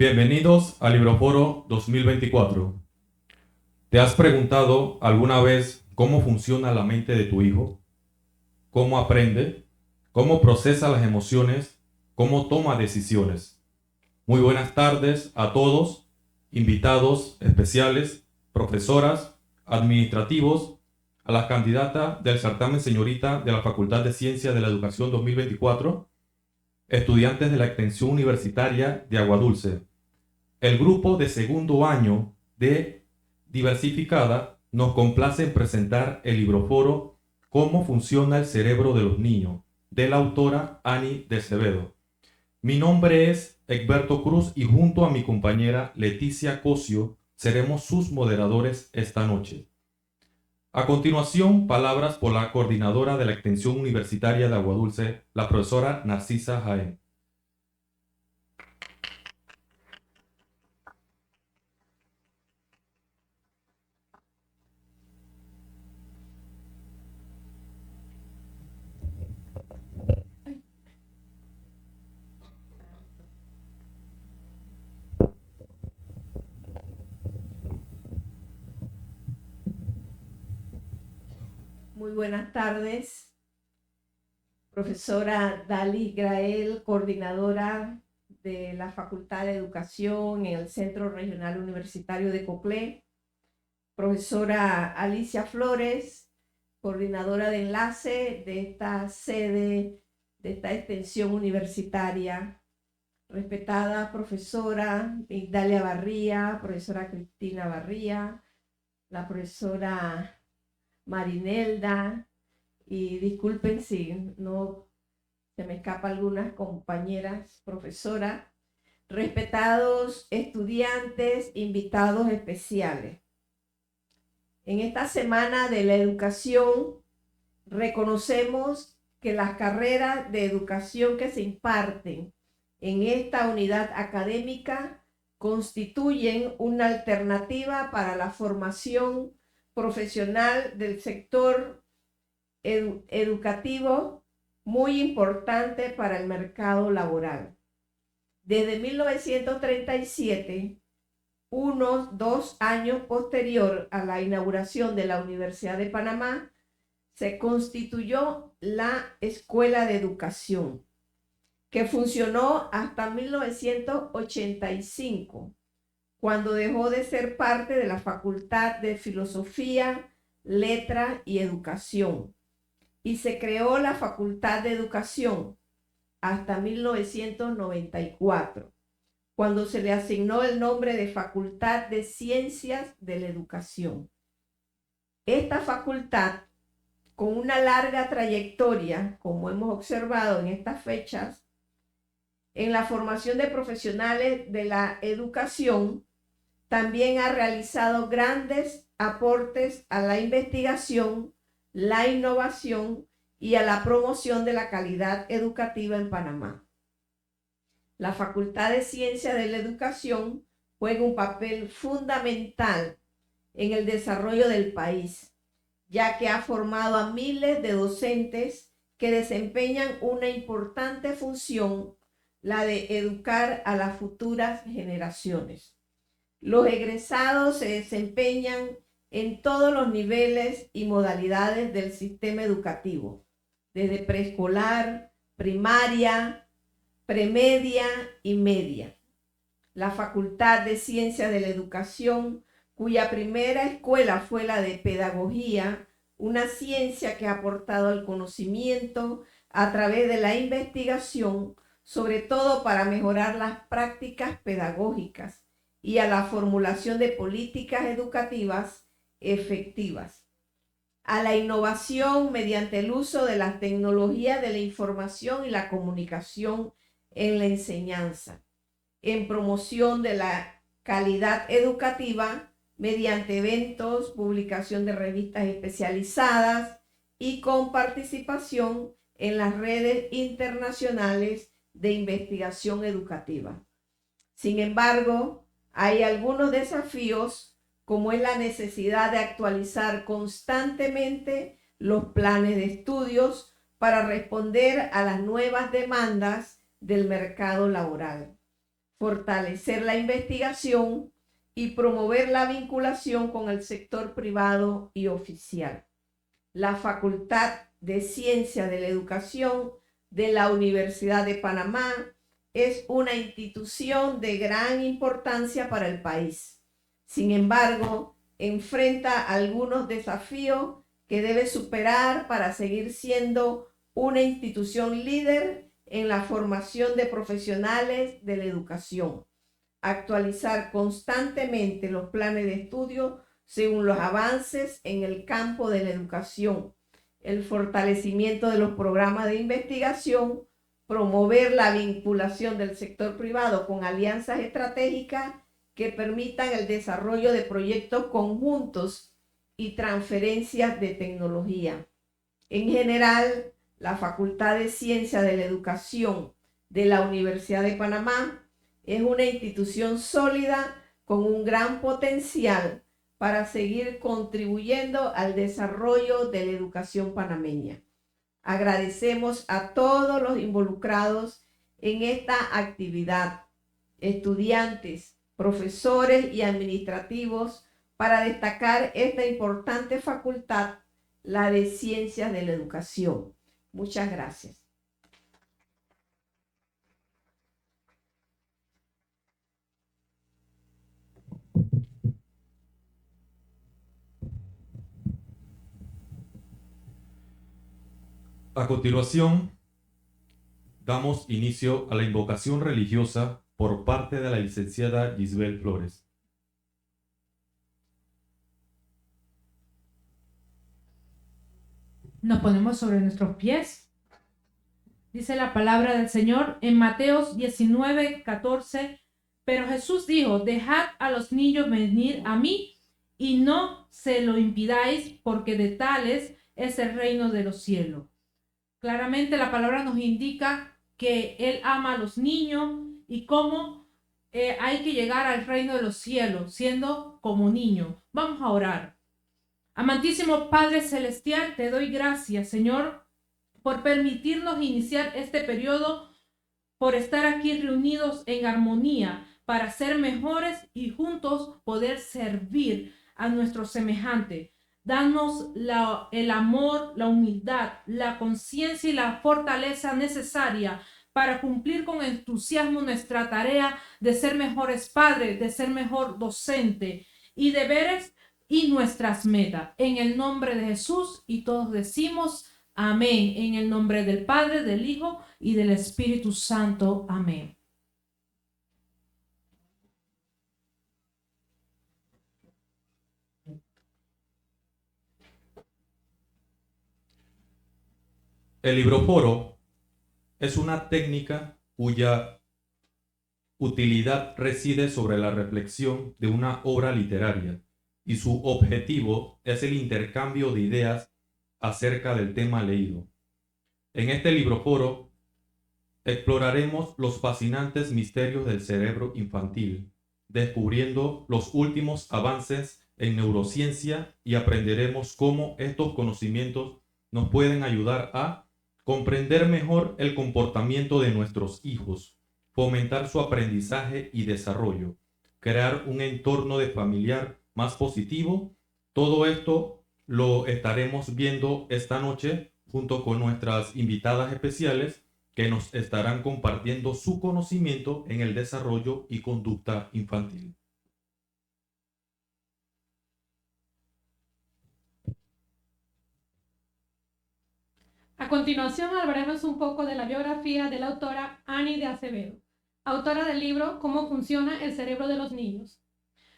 Bienvenidos al Libroforo 2024. ¿Te has preguntado alguna vez cómo funciona la mente de tu hijo? ¿Cómo aprende? ¿Cómo procesa las emociones? ¿Cómo toma decisiones? Muy buenas tardes a todos, invitados especiales, profesoras, administrativos, a las candidatas del certamen señorita de la Facultad de Ciencias de la Educación 2024, estudiantes de la extensión universitaria de Aguadulce. El grupo de segundo año de Diversificada nos complace en presentar el libroforo Cómo funciona el cerebro de los niños, de la autora Ani de Acevedo. Mi nombre es Egberto Cruz y junto a mi compañera Leticia Cosio seremos sus moderadores esta noche. A continuación, palabras por la coordinadora de la extensión universitaria de Aguadulce, la profesora Narcisa Jaén. Muy buenas tardes, profesora Dalis Grael, coordinadora de la Facultad de Educación en el Centro Regional Universitario de Coclé, profesora Alicia Flores, coordinadora de enlace de esta sede, de esta extensión universitaria, respetada profesora Migdalia Barría, profesora Cristina Barría, la profesora Marinelda, y disculpen si no se me escapan algunas compañeras, profesoras, respetados estudiantes, invitados especiales. En esta semana de la educación reconocemos que las carreras de educación que se imparten en esta unidad académica constituyen una alternativa para la formación profesional del sector educativo muy importante para el mercado laboral. Desde 1937, unos 2 años posterior a la inauguración de la Universidad de Panamá, se constituyó la Escuela de Educación, que funcionó hasta 1985, cuando dejó de ser parte de la Facultad de Filosofía, Letras y Educación, y se creó la Facultad de Educación hasta 1994, cuando se le asignó el nombre de Facultad de Ciencias de la Educación. Esta facultad, con una larga trayectoria, como hemos observado en estas fechas, en la formación de profesionales de la educación, también ha realizado grandes aportes a la investigación, la innovación y a la promoción de la calidad educativa en Panamá. La Facultad de Ciencias de la Educación juega un papel fundamental en el desarrollo del país, ya que ha formado a miles de docentes que desempeñan una importante función, la de educar a las futuras generaciones. Los egresados se desempeñan en todos los niveles y modalidades del sistema educativo, desde preescolar, primaria, premedia y media. La Facultad de Ciencias de la Educación, cuya primera escuela fue la de Pedagogía, una ciencia que ha aportado al conocimiento a través de la investigación, sobre todo para mejorar las prácticas pedagógicas y a la formulación de políticas educativas efectivas, a la innovación mediante el uso de las tecnologías de la información y la comunicación en la enseñanza, en promoción de la calidad educativa mediante eventos, publicación de revistas especializadas y con participación en las redes internacionales de investigación educativa. Sin embargo, hay algunos desafíos, como es la necesidad de actualizar constantemente los planes de estudios para responder a las nuevas demandas del mercado laboral. fortalecer la investigación y promover la vinculación con el sector privado y oficial. La Facultad de Ciencia de la Educación de la Universidad de Panamá es una institución de gran importancia para el país. Sin embargo, enfrenta algunos desafíos que debe superar para seguir siendo una institución líder en la formación de profesionales de la educación. Actualizar constantemente los planes de estudio según los avances en el campo de la educación, el fortalecimiento de los programas de investigación, promover la vinculación del sector privado con alianzas estratégicas que permitan el desarrollo de proyectos conjuntos y transferencias de tecnología. En general, la Facultad de Ciencia de la Educación de la Universidad de Panamá es una institución sólida con un gran potencial para seguir contribuyendo al desarrollo de la educación panameña. Agradecemos a todos los involucrados en esta actividad, estudiantes, profesores y administrativos, para destacar esta importante facultad, la de Ciencias de la Educación. Muchas gracias. A continuación, damos inicio a la invocación religiosa por parte de la licenciada Gisbel Flores. Nos ponemos sobre nuestros pies. Dice la palabra del Señor en Mateos 19:14. Pero Jesús dijo: dejad a los niños venir a mí y no se lo impidáis, porque de tales es el reino de los cielos. Claramente la palabra nos indica que Él ama a los niños y cómo hay que llegar al reino de los cielos siendo como niños. Vamos a orar. Amantísimo Padre Celestial, te doy gracias, Señor, por permitirnos iniciar este periodo, por estar aquí reunidos en armonía para ser mejores y juntos poder servir a nuestros semejantes. Danos el amor, la humildad, la conciencia y la fortaleza necesaria para cumplir con entusiasmo nuestra tarea de ser mejores padres, de ser mejor docente y deberes y nuestras metas. En el nombre de Jesús, y todos decimos amén. En el nombre del Padre, del Hijo y del Espíritu Santo. Amén. El libroforo es una técnica cuya utilidad reside sobre la reflexión de una obra literaria y su objetivo es el intercambio de ideas acerca del tema leído. En este libroforo exploraremos los fascinantes misterios del cerebro infantil, descubriendo los últimos avances en neurociencia, y aprenderemos cómo estos conocimientos nos pueden ayudar a comprender mejor el comportamiento de nuestros hijos, fomentar su aprendizaje y desarrollo, crear un entorno de familiar más positivo. Todo esto lo estaremos viendo esta noche junto con nuestras invitadas especiales, que nos estarán compartiendo su conocimiento en el desarrollo y conducta infantil. A continuación hablaremos un poco de la biografía de la autora Annie de Acevedo, autora del libro Cómo funciona el cerebro de los niños.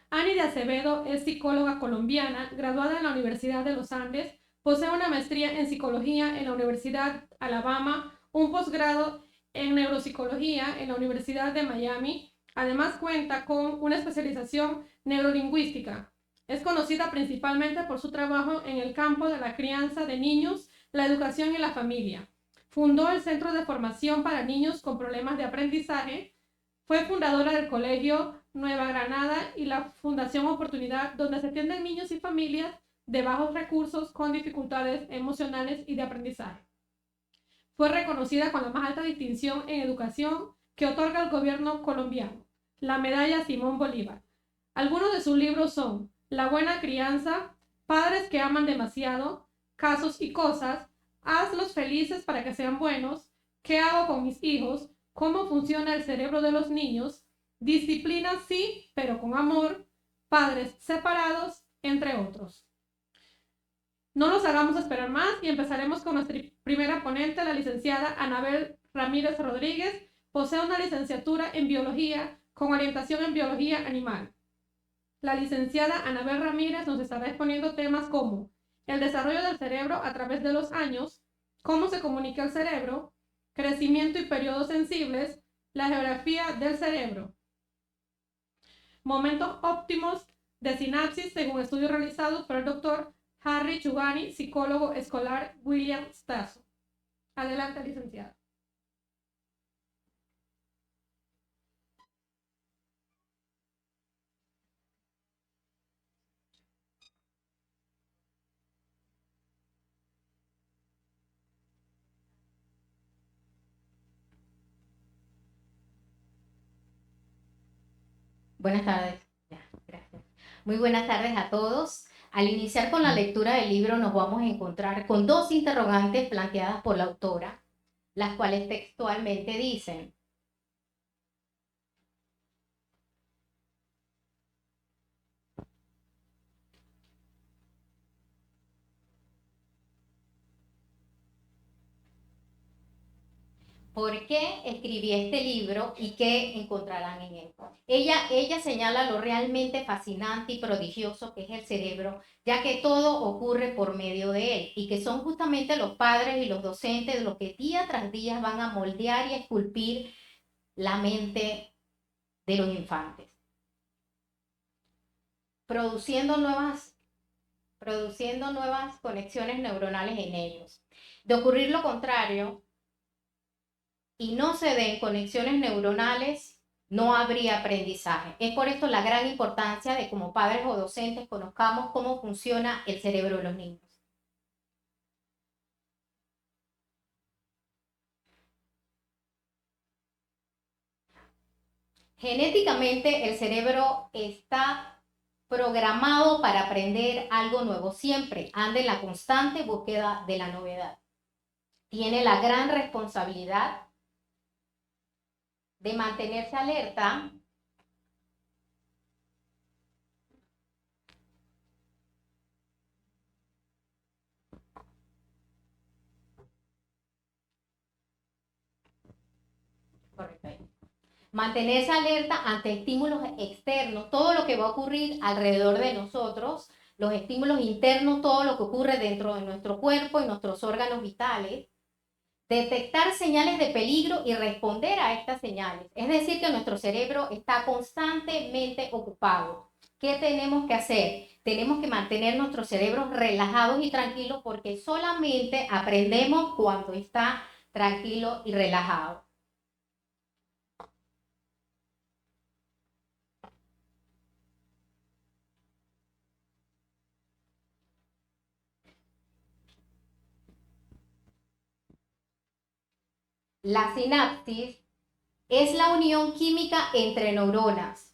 Annie de Acevedo es psicóloga colombiana, graduada en la Universidad de los Andes, posee una maestría en psicología en la Universidad Alabama, un posgrado en neuropsicología en la Universidad de Miami. Además cuenta con una especialización neurolingüística. Es conocida principalmente por su trabajo en el campo de la crianza de niños, la educación y la familia. Fundó el Centro de Formación para Niños con Problemas de Aprendizaje. Fue fundadora del Colegio Nueva Granada y la Fundación Oportunidad, donde se atienden niños y familias de bajos recursos con dificultades emocionales y de aprendizaje. Fue reconocida con la más alta distinción en educación que otorga el gobierno colombiano, la medalla Simón Bolívar. Algunos de sus libros son La buena crianza, Padres que aman demasiado, Casos y cosas, Hazlos felices para que sean buenos, ¿Qué hago con mis hijos?, Cómo funciona el cerebro de los niños, Disciplina sí, pero con amor, Padres separados, entre otros. No nos hagamos esperar más y empezaremos con nuestra primera ponente, la licenciada Anabel Ramírez Rodríguez. Posee una licenciatura en biología con orientación en biología animal. La licenciada Anabel Ramírez nos estará exponiendo temas como el desarrollo del cerebro a través de los años, cómo se comunica el cerebro, crecimiento y periodos sensibles, la geografía del cerebro, momentos óptimos de sinapsis según estudios realizados por el doctor Harry Chugani, psicólogo escolar William Stasso. Adelante, licenciada. Buenas tardes. Gracias. Muy buenas tardes a todos. Al iniciar con la lectura del libro nos vamos a encontrar con dos interrogantes planteadas por la autora, las cuales textualmente dicen: ¿por qué escribí este libro y qué encontrarán en él? Ella señala lo realmente fascinante y prodigioso que es el cerebro, ya que todo ocurre por medio de él y que son justamente los padres y los docentes los que día tras día van a moldear y esculpir la mente de los infantes, produciendo nuevas conexiones neuronales en ellos. De ocurrir lo contrario, y no se den conexiones neuronales, no habría aprendizaje. Es por esto la gran importancia de como padres o docentes conozcamos cómo funciona el cerebro de los niños. Genéticamente el cerebro está programado para aprender algo nuevo siempre, anda en la constante búsqueda de la novedad. Tiene la gran responsabilidad de mantenerse alerta ante estímulos externos, todo lo que va a ocurrir alrededor de nosotros, los estímulos internos, todo lo que ocurre dentro de nuestro cuerpo y nuestros órganos vitales, detectar señales de peligro y responder a estas señales. Es decir, que nuestro cerebro está constantemente ocupado. ¿Qué tenemos que hacer? Tenemos que mantener nuestros cerebros relajados y tranquilos porque solamente aprendemos cuando está tranquilo y relajado. La sinapsis es la unión química entre neuronas.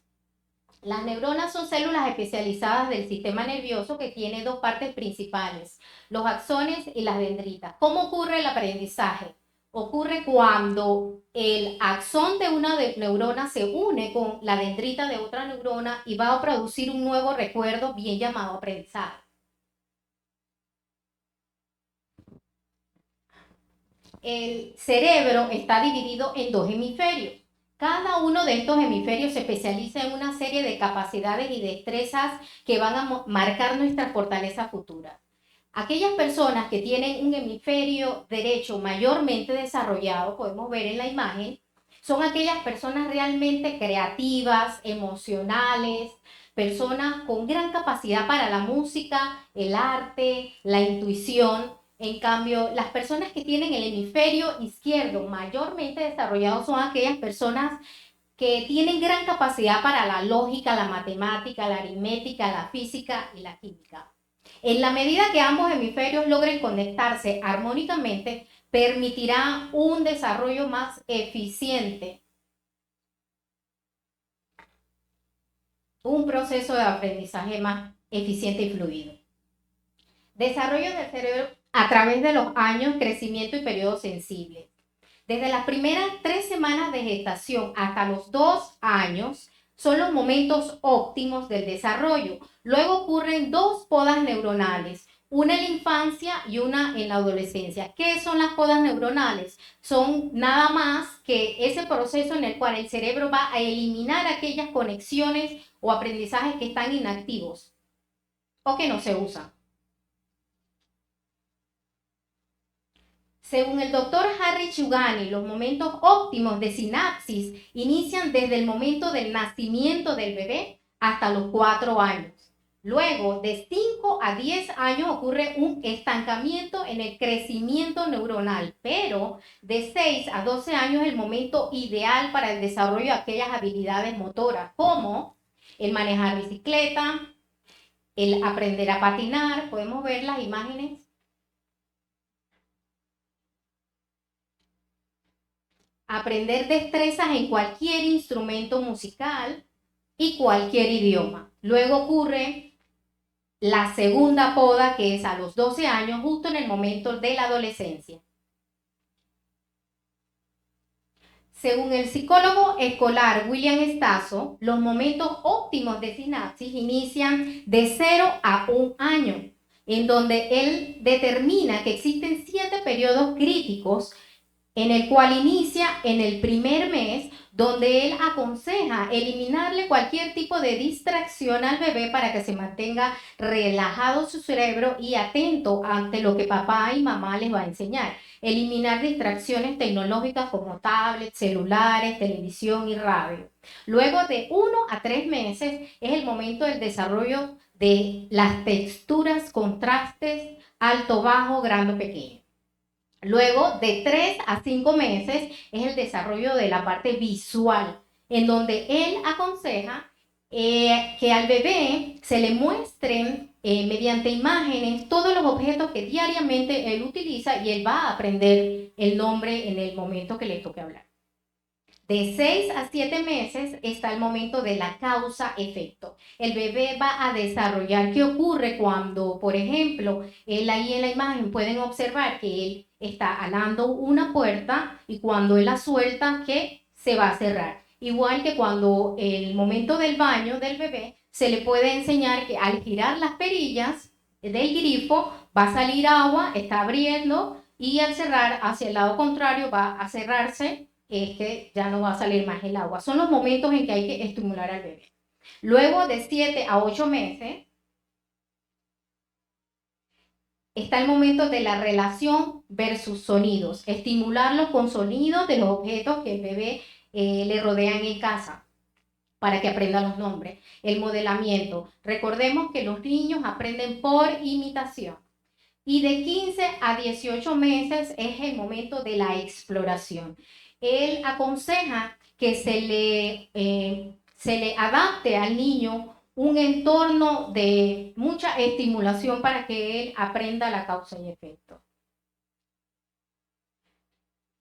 Las neuronas son células especializadas del sistema nervioso que tiene dos partes principales, los axones y las dendritas. ¿Cómo ocurre el aprendizaje? Ocurre cuando el axón de una neurona se une con la dendrita de otra neurona y va a producir un nuevo recuerdo bien llamado aprendizaje. El cerebro está dividido en dos hemisferios. Cada uno de estos hemisferios se especializa en una serie de capacidades y destrezas que van a marcar nuestra fortaleza futura. Aquellas personas que tienen un hemisferio derecho mayormente desarrollado, podemos ver en la imagen, son aquellas personas realmente creativas, emocionales, personas con gran capacidad para la música, el arte, la intuición. En cambio, las personas que tienen el hemisferio izquierdo mayormente desarrollado son aquellas personas que tienen gran capacidad para la lógica, la matemática, la aritmética, la física y la química. En la medida que ambos hemisferios logren conectarse armónicamente, permitirá un desarrollo más eficiente un proceso de aprendizaje más eficiente y fluido. Desarrollo del cerebro a través de los años, crecimiento y periodos sensibles. Desde las primeras 3 semanas de gestación hasta los 2 años son los momentos óptimos del desarrollo. Luego ocurren 2 podas neuronales, una en la infancia y una en la adolescencia. ¿Qué son las podas neuronales? Son nada más que ese proceso en el cual el cerebro va a eliminar aquellas conexiones o aprendizajes que están inactivos o que no se usan. Según el doctor Harry Chugani, los momentos óptimos de sinapsis inician desde el momento del nacimiento del bebé hasta los 4 años. Luego, de 5 a 10 años ocurre un estancamiento en el crecimiento neuronal, pero de 6 a 12 años es el momento ideal para el desarrollo de aquellas habilidades motoras, como el manejar bicicleta, el aprender a patinar. Podemos ver las imágenes. Aprender destrezas en cualquier instrumento musical y cualquier idioma. Luego ocurre la segunda poda, que es a los 12 años, justo en el momento de la adolescencia. Según el psicólogo escolar William Stasso, los momentos óptimos de sinapsis inician de 0 a 1 año, en donde él determina que existen 7 periodos críticos, en el cual inicia en el primer mes, donde él aconseja eliminarle cualquier tipo de distracción al bebé para que se mantenga relajado su cerebro y atento ante lo que papá y mamá les va a enseñar. Eliminar distracciones tecnológicas como tablets, celulares, televisión y radio. Luego de 1 a 3 meses es el momento del desarrollo de las texturas, contrastes, alto, bajo, grande, pequeño. Luego, de 3 a 5 meses, es el desarrollo de la parte visual, en donde él aconseja que al bebé se le muestren mediante imágenes todos los objetos que diariamente él utiliza y él va a aprender el nombre en el momento que le toque hablar. De 6 a 7 meses está el momento de la causa-efecto. El bebé va a desarrollar qué ocurre cuando, por ejemplo, él ahí en la imagen pueden observar que él está alando una puerta y cuando él la suelta, que se va a cerrar. Igual que cuando el momento del baño del bebé, se le puede enseñar que al girar las perillas del grifo va a salir agua, está abriendo, y al cerrar hacia el lado contrario va a cerrarse, es que ya no va a salir más el agua. Son los momentos en que hay que estimular al bebé. Luego de 7 a 8 meses está el momento de la relación versus sonidos. Estimularlo con sonidos de los objetos que el bebé le rodean en casa para que aprenda los nombres. El modelamiento. Recordemos que los niños aprenden por imitación. Y de 15 a 18 meses es el momento de la exploración. Él aconseja que se le adapte al niño un entorno de mucha estimulación para que él aprenda la causa y efecto.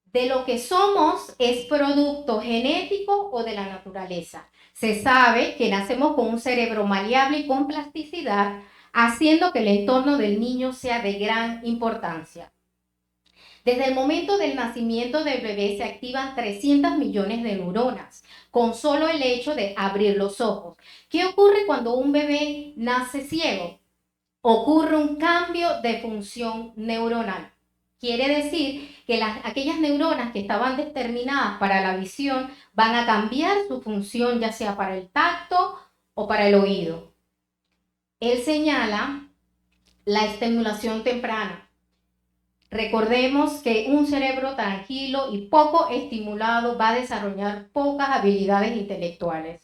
De lo que somos es producto genético o de la naturaleza. Se sabe que nacemos con un cerebro maleable y con plasticidad, haciendo que el entorno del niño sea de gran importancia. Desde el momento del nacimiento del bebé se activan 300 millones de neuronas con solo el hecho de abrir los ojos. ¿Qué ocurre cuando un bebé nace ciego? Ocurre un cambio de función neuronal. Quiere decir que aquellas neuronas que estaban determinadas para la visión van a cambiar su función, ya sea para el tacto o para el oído. Él señala la estimulación temprana. Recordemos que un cerebro tranquilo y poco estimulado va a desarrollar pocas habilidades intelectuales.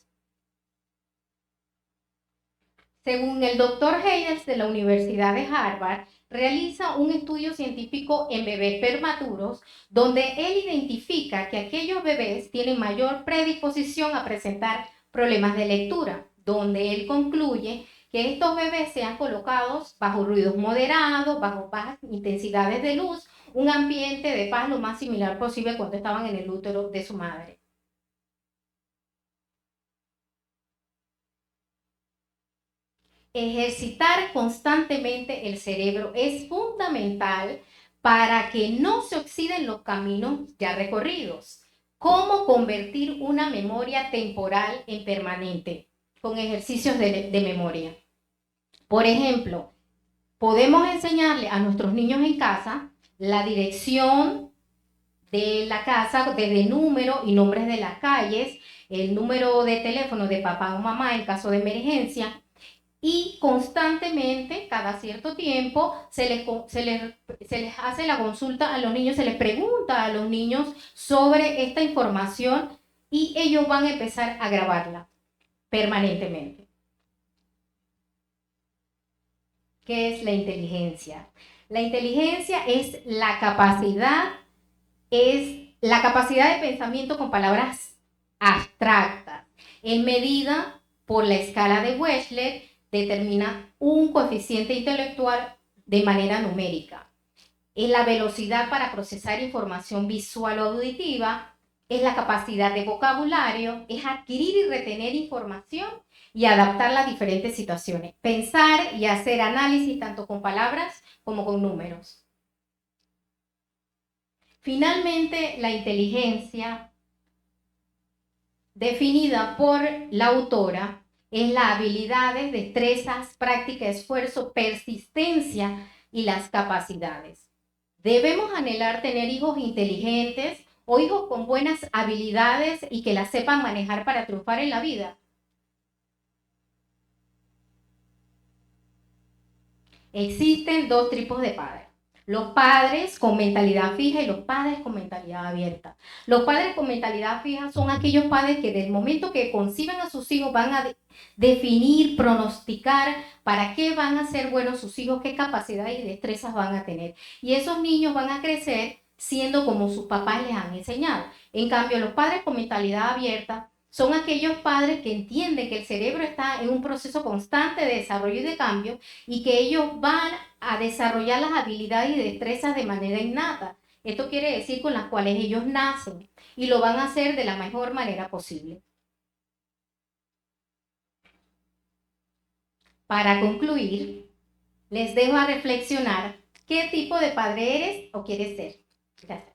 Según el doctor Hayes de la Universidad de Harvard, realiza un estudio científico en bebés prematuros donde él identifica que aquellos bebés tienen mayor predisposición a presentar problemas de lectura, donde él concluye que estos bebés sean colocados bajo ruidos moderados, bajo bajas intensidades de luz, un ambiente de paz lo más similar posible cuando estaban en el útero de su madre. Ejercitar constantemente el cerebro es fundamental para que no se oxiden los caminos ya recorridos. ¿Cómo convertir una memoria temporal en permanente? Con ejercicios de memoria. Por ejemplo, podemos enseñarle a nuestros niños en casa la dirección de la casa, desde número y nombres de las calles, el número de teléfono de papá o mamá en caso de emergencia, y constantemente, cada cierto tiempo, se les hace la consulta a los niños, se les pregunta a los niños sobre esta información y ellos van a empezar a grabarla permanentemente. ¿Qué es la inteligencia? La inteligencia es la capacidad de pensamiento con palabras abstractas. En medida por la escala de Wechsler, determina un coeficiente intelectual de manera numérica. Es la velocidad para procesar información visual o auditiva, es la capacidad de vocabulario, es adquirir y retener información y adaptarla a diferentes situaciones. Pensar y hacer análisis tanto con palabras como con números. Finalmente, la inteligencia, definida por la autora, es las habilidades, destrezas, práctica, esfuerzo, persistencia y las capacidades. Debemos anhelar tener hijos inteligentes o hijos con buenas habilidades y que las sepan manejar para triunfar en la vida. Existen dos tipos de padres. Los padres con mentalidad fija y los padres con mentalidad abierta. Los padres con mentalidad fija son aquellos padres que desde el momento que conciben a sus hijos van a definir, pronosticar para qué van a ser buenos sus hijos, qué capacidades y destrezas van a tener. Y esos niños van a crecer siendo como sus papás les han enseñado. En cambio, los padres con mentalidad abierta son aquellos padres que entienden que el cerebro está en un proceso constante de desarrollo y de cambio y que ellos van a desarrollar las habilidades y destrezas de manera innata. Esto quiere decir con las cuales ellos nacen y lo van a hacer de la mejor manera posible. Para concluir, les dejo a reflexionar qué tipo de padre eres o quieres ser. Gracias.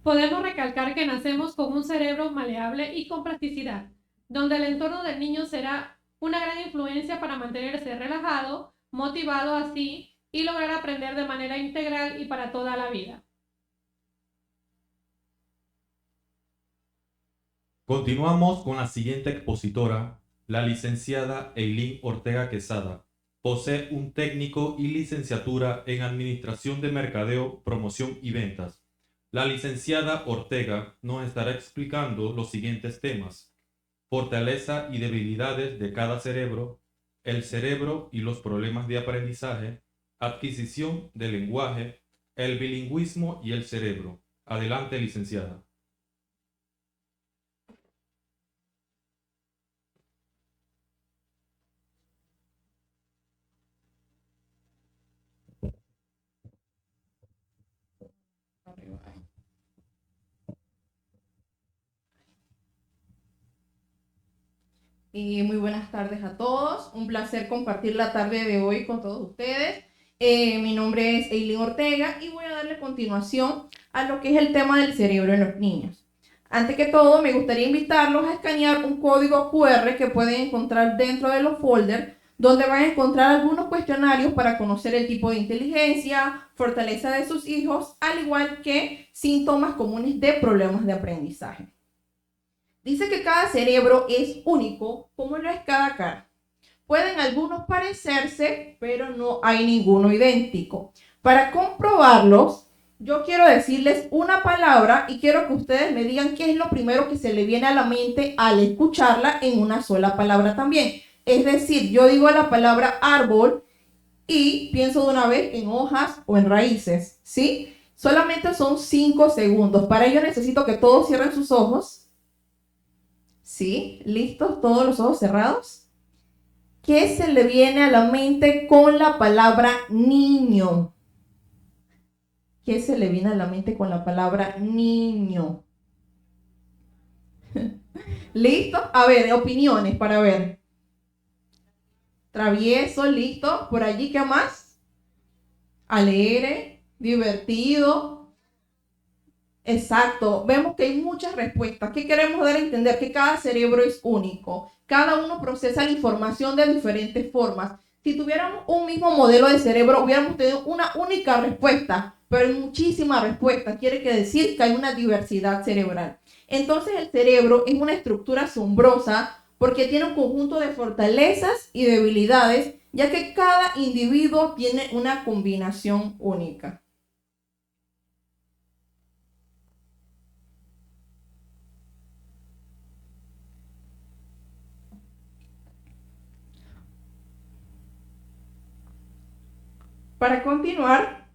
Podemos recalcar que nacemos con un cerebro maleable y con plasticidad, donde el entorno del niño será una gran influencia para mantenerse relajado, motivado así y lograr aprender de manera integral y para toda la vida. Continuamos con la siguiente expositora, la licenciada Eileen Ortega Quesada. Posee un técnico y licenciatura en Administración de Mercadeo, Promoción y Ventas. La licenciada Ortega nos estará explicando los siguientes temas: fortaleza y debilidades de cada cerebro, el cerebro y los problemas de aprendizaje, adquisición del lenguaje, el bilingüismo y el cerebro. Adelante, licenciada. Muy buenas tardes a todos, un placer compartir la tarde de hoy con todos ustedes. Mi nombre es Eileen Ortega y voy a darle continuación a lo que es el tema del cerebro en los niños. Antes que todo, me gustaría invitarlos a escanear un código QR que pueden encontrar dentro de los folders, donde van a encontrar algunos cuestionarios para conocer el tipo de inteligencia, fortaleza de sus hijos, al igual que síntomas comunes de problemas de aprendizaje. Dice que cada cerebro es único, como lo es cada cara. Pueden algunos parecerse, pero no hay ninguno idéntico. Para comprobarlos, yo quiero decirles una palabra y quiero que ustedes me digan qué es lo primero que se le viene a la mente al escucharla en una sola palabra también. Es decir, yo digo la palabra árbol y pienso de una vez en hojas o en raíces, ¿sí? Solamente son 5 segundos. Para ello necesito que todos cierren sus ojos. ¿Sí? ¿Listos? ¿Todos los ojos cerrados? ¿Qué se le viene a la mente con la palabra niño? ¿Qué se le viene a la mente con la palabra niño? ¿Listo? A ver, opiniones para ver. Travieso, listo. Por allí, ¿qué más? Alegre, divertido. Exacto. Vemos que hay muchas respuestas. ¿Qué queremos dar a entender? Que cada cerebro es único. Cada uno procesa la información de diferentes formas. Si tuviéramos un mismo modelo de cerebro, hubiéramos tenido una única respuesta, pero hay muchísimas respuestas. Quiere decir que hay una diversidad cerebral. Entonces el cerebro es una estructura asombrosa porque tiene un conjunto de fortalezas y debilidades, ya que cada individuo tiene una combinación única. Para continuar,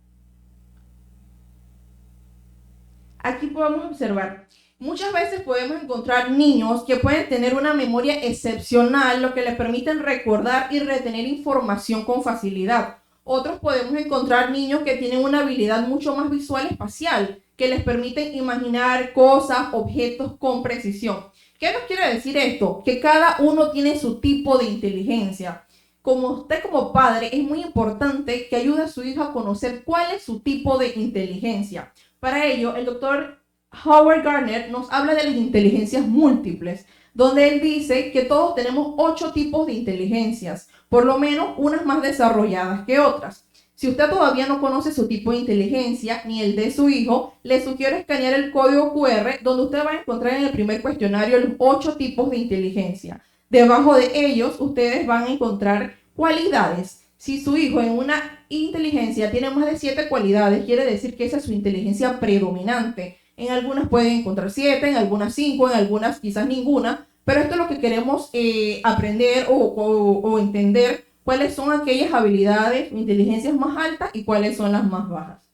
aquí podemos observar, muchas veces podemos encontrar niños que pueden tener una memoria excepcional, lo que les permite recordar y retener información con facilidad. Otros podemos encontrar niños que tienen una habilidad mucho más visual espacial, que les permiten imaginar cosas, objetos con precisión. ¿Qué nos quiere decir esto? Que cada uno tiene su tipo de inteligencia. Como usted como padre, es muy importante que ayude a su hijo a conocer cuál es su tipo de inteligencia. Para ello, el doctor Howard Gardner nos habla de las inteligencias múltiples, donde él dice que todos tenemos 8 tipos de inteligencias, por lo menos unas más desarrolladas que otras. Si usted todavía no conoce su tipo de inteligencia, ni el de su hijo, le sugiero escanear el código QR, donde usted va a encontrar en el primer cuestionario los 8 tipos de inteligencia. Debajo de ellos, ustedes van a encontrar cualidades. Si su hijo en una inteligencia tiene más de 7 cualidades, quiere decir que esa es su inteligencia predominante. En algunas pueden encontrar 7, en algunas 5, en algunas quizás ninguna, pero esto es lo que queremos aprender o entender, cuáles son aquellas habilidades o inteligencias más altas y cuáles son las más bajas.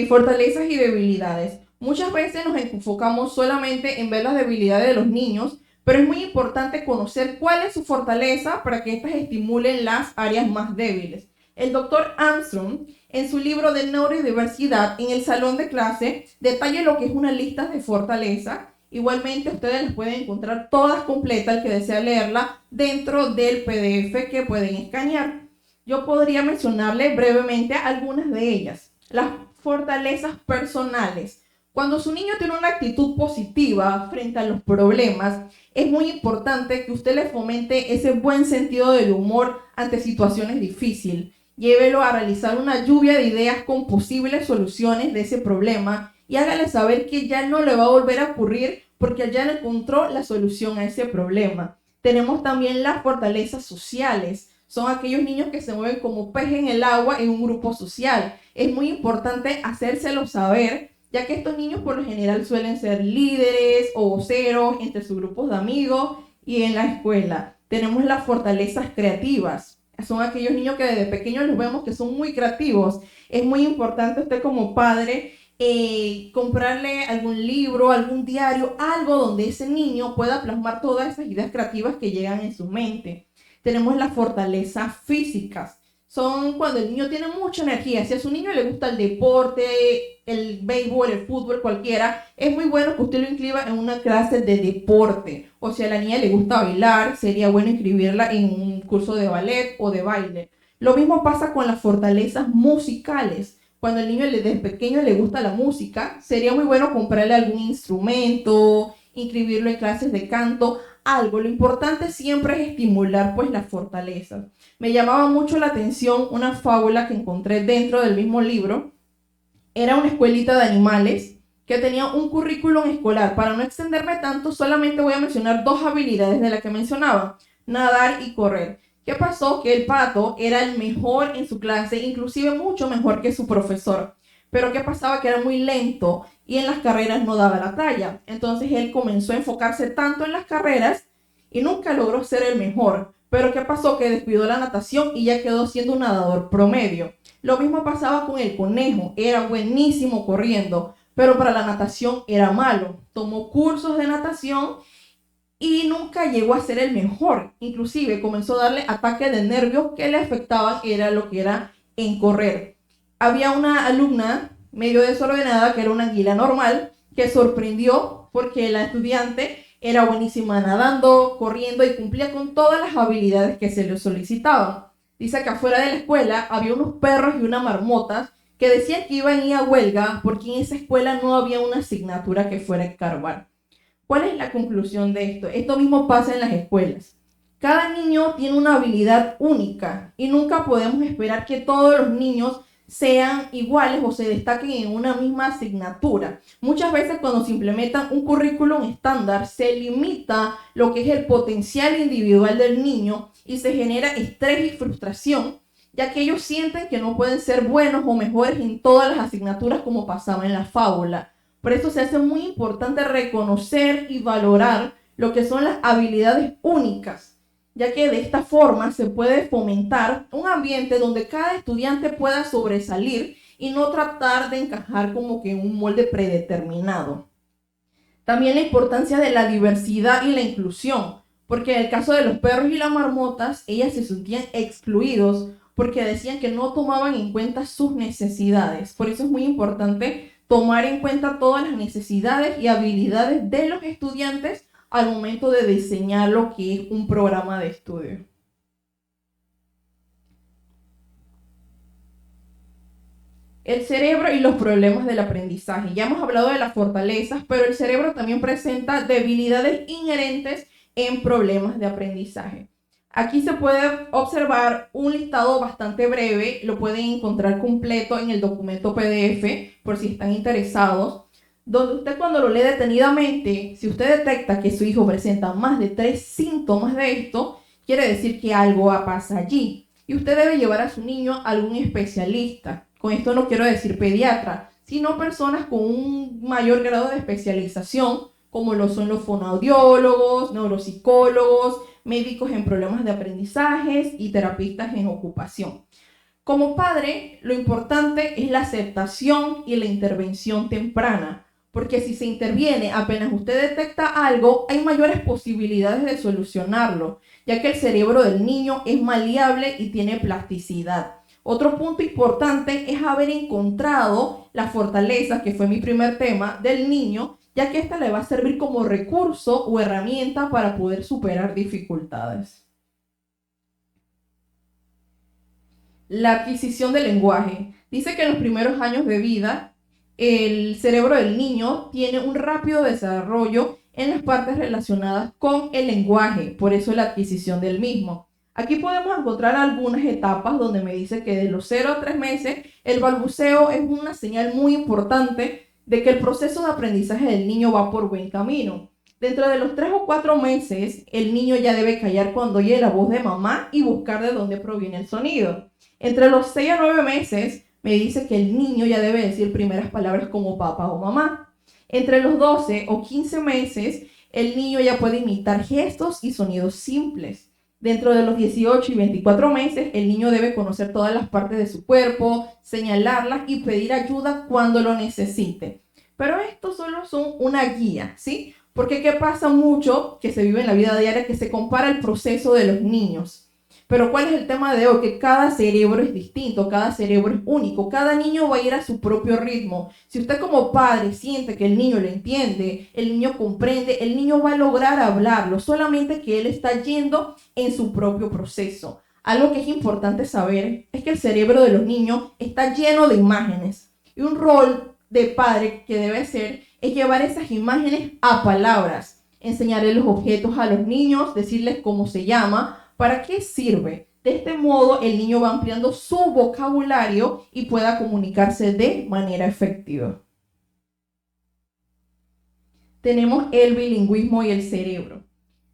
Fortalezas y debilidades. Muchas veces nos enfocamos solamente en ver las debilidades de los niños, pero es muy importante conocer cuál es su fortaleza para que éstas estimulen las áreas más débiles. El doctor Armstrong, en su libro de Neurodiversidad, en el salón de clase, detalla lo que es una lista de fortaleza. Igualmente, ustedes las pueden encontrar todas completas, el que desea leerla, dentro del PDF que pueden escanear. Yo podría mencionarle brevemente algunas de ellas. Las fortalezas personales. Cuando su niño tiene una actitud positiva frente a los problemas, es muy importante que usted le fomente ese buen sentido del humor ante situaciones difíciles. Llévelo a realizar una lluvia de ideas con posibles soluciones de ese problema y hágale saber que ya no le va a volver a ocurrir porque ya encontró la solución a ese problema. Tenemos también las fortalezas sociales. Son aquellos niños que se mueven como pez en el agua en un grupo social. Es muy importante hacérselo saber, ya que estos niños por lo general suelen ser líderes o voceros entre sus grupos de amigos y en la escuela. Tenemos las fortalezas creativas. Son aquellos niños que desde pequeños los vemos que son muy creativos. Es muy importante usted como padre comprarle algún libro, algún diario, algo donde ese niño pueda plasmar todas esas ideas creativas que llegan en su mente. Tenemos las fortalezas físicas. Son cuando el niño tiene mucha energía. Si a su niño le gusta el deporte, el béisbol, el fútbol, cualquiera, es muy bueno que usted lo inscriba en una clase de deporte. O si a la niña le gusta bailar, sería bueno inscribirla en un curso de ballet o de baile. Lo mismo pasa con las fortalezas musicales. Cuando al niño desde pequeño le gusta la música, sería muy bueno comprarle algún instrumento, inscribirlo en clases de canto, algo. Lo importante siempre es estimular pues las fortalezas. Me llamaba mucho la atención una fábula que encontré dentro del mismo libro. Era una escuelita de animales que tenía un currículum escolar. Para no extenderme tanto, solamente voy a mencionar 2 habilidades de las que mencionaba: nadar y correr. ¿Qué pasó? Que el pato era el mejor en su clase, inclusive mucho mejor que su profesor. Pero ¿qué pasaba? Que era muy lento y en las carreras no daba la talla. Entonces él comenzó a enfocarse tanto en las carreras y nunca logró ser el mejor. Pero ¿qué pasó? Que descuidó la natación y ya quedó siendo un nadador promedio. Lo mismo pasaba con el conejo. Era buenísimo corriendo, pero para la natación era malo. Tomó cursos de natación y nunca llegó a ser el mejor. Inclusive comenzó a darle ataques de nervios que le afectaban, era lo que era en correr. Había una alumna medio desordenada, que era una anguila normal, que sorprendió porque la estudiante era buenísima nadando, corriendo y cumplía con todas las habilidades que se le solicitaban. Dice que afuera de la escuela había unos perros y unas marmotas que decían que iban a ir a huelga porque en esa escuela no había una asignatura que fuera a escarbar. ¿Cuál es la conclusión de esto? Esto mismo pasa en las escuelas. Cada niño tiene una habilidad única y nunca podemos esperar que todos los niños sean iguales o se destaquen en una misma asignatura. Muchas veces cuando se implementa un currículum estándar se limita lo que es el potencial individual del niño y se genera estrés y frustración, ya que ellos sienten que no pueden ser buenos o mejores en todas las asignaturas como pasaba en la fábula. Por eso se hace muy importante reconocer y valorar lo que son las habilidades únicas, ya que de esta forma se puede fomentar un ambiente donde cada estudiante pueda sobresalir y no tratar de encajar como que en un molde predeterminado. También la importancia de la diversidad y la inclusión, porque en el caso de los perros y las marmotas, ellas se sentían excluidos porque decían que no tomaban en cuenta sus necesidades. Por eso es muy importante tomar en cuenta todas las necesidades y habilidades de los estudiantes al momento de diseñar lo que es un programa de estudio. El cerebro y los problemas del aprendizaje. Ya hemos hablado de las fortalezas, pero el cerebro también presenta debilidades inherentes en problemas de aprendizaje. Aquí se puede observar un listado bastante breve, lo pueden encontrar completo en el documento PDF por si están interesados, donde usted cuando lo lee detenidamente, si usted detecta que su hijo presenta más de 3 síntomas de esto, quiere decir que algo pasa allí. Y usted debe llevar a su niño a algún especialista. Con esto no quiero decir pediatra, sino personas con un mayor grado de especialización, como lo son los fonoaudiólogos, neuropsicólogos, médicos en problemas de aprendizajes y terapistas en ocupación. Como padre, lo importante es la aceptación y la intervención temprana, porque si se interviene apenas usted detecta algo, hay mayores posibilidades de solucionarlo, ya que el cerebro del niño es maleable y tiene plasticidad. Otro punto importante es haber encontrado las fortalezas, que fue mi primer tema, del niño, ya que esta le va a servir como recurso o herramienta para poder superar dificultades. La adquisición del lenguaje. Dice que en los primeros años de vida, el cerebro del niño tiene un rápido desarrollo en las partes relacionadas con el lenguaje, por eso la adquisición del mismo. Aquí podemos encontrar algunas etapas donde me dice que de los 0 a 3 meses el balbuceo es una señal muy importante de que el proceso de aprendizaje del niño va por buen camino. Dentro de los 3 o 4 meses, el niño ya debe callar cuando oye la voz de mamá y buscar de dónde proviene el sonido. Entre los 6 a 9 meses, me dice que el niño ya debe decir primeras palabras como papá o mamá. Entre los 12 o 15 meses, el niño ya puede imitar gestos y sonidos simples. Dentro de los 18 y 24 meses, el niño debe conocer todas las partes de su cuerpo, señalarlas y pedir ayuda cuando lo necesite. Pero estos solo son una guía, ¿sí? Porque ¿qué pasa mucho que se vive en la vida diaria? Que se compara el proceso de los niños. Pero ¿cuál es el tema de hoy? Que cada cerebro es distinto, cada cerebro es único, cada niño va a ir a su propio ritmo. Si usted como padre siente que el niño lo entiende, el niño comprende, el niño va a lograr hablarlo, solamente que él está yendo en su propio proceso. Algo que es importante saber es que el cerebro de los niños está lleno de imágenes. Y un rol de padre que debe hacer es llevar esas imágenes a palabras, enseñarle los objetos a los niños, decirles cómo se llama, ¿para qué sirve? De este modo, el niño va ampliando su vocabulario y pueda comunicarse de manera efectiva. Tenemos el bilingüismo y el cerebro.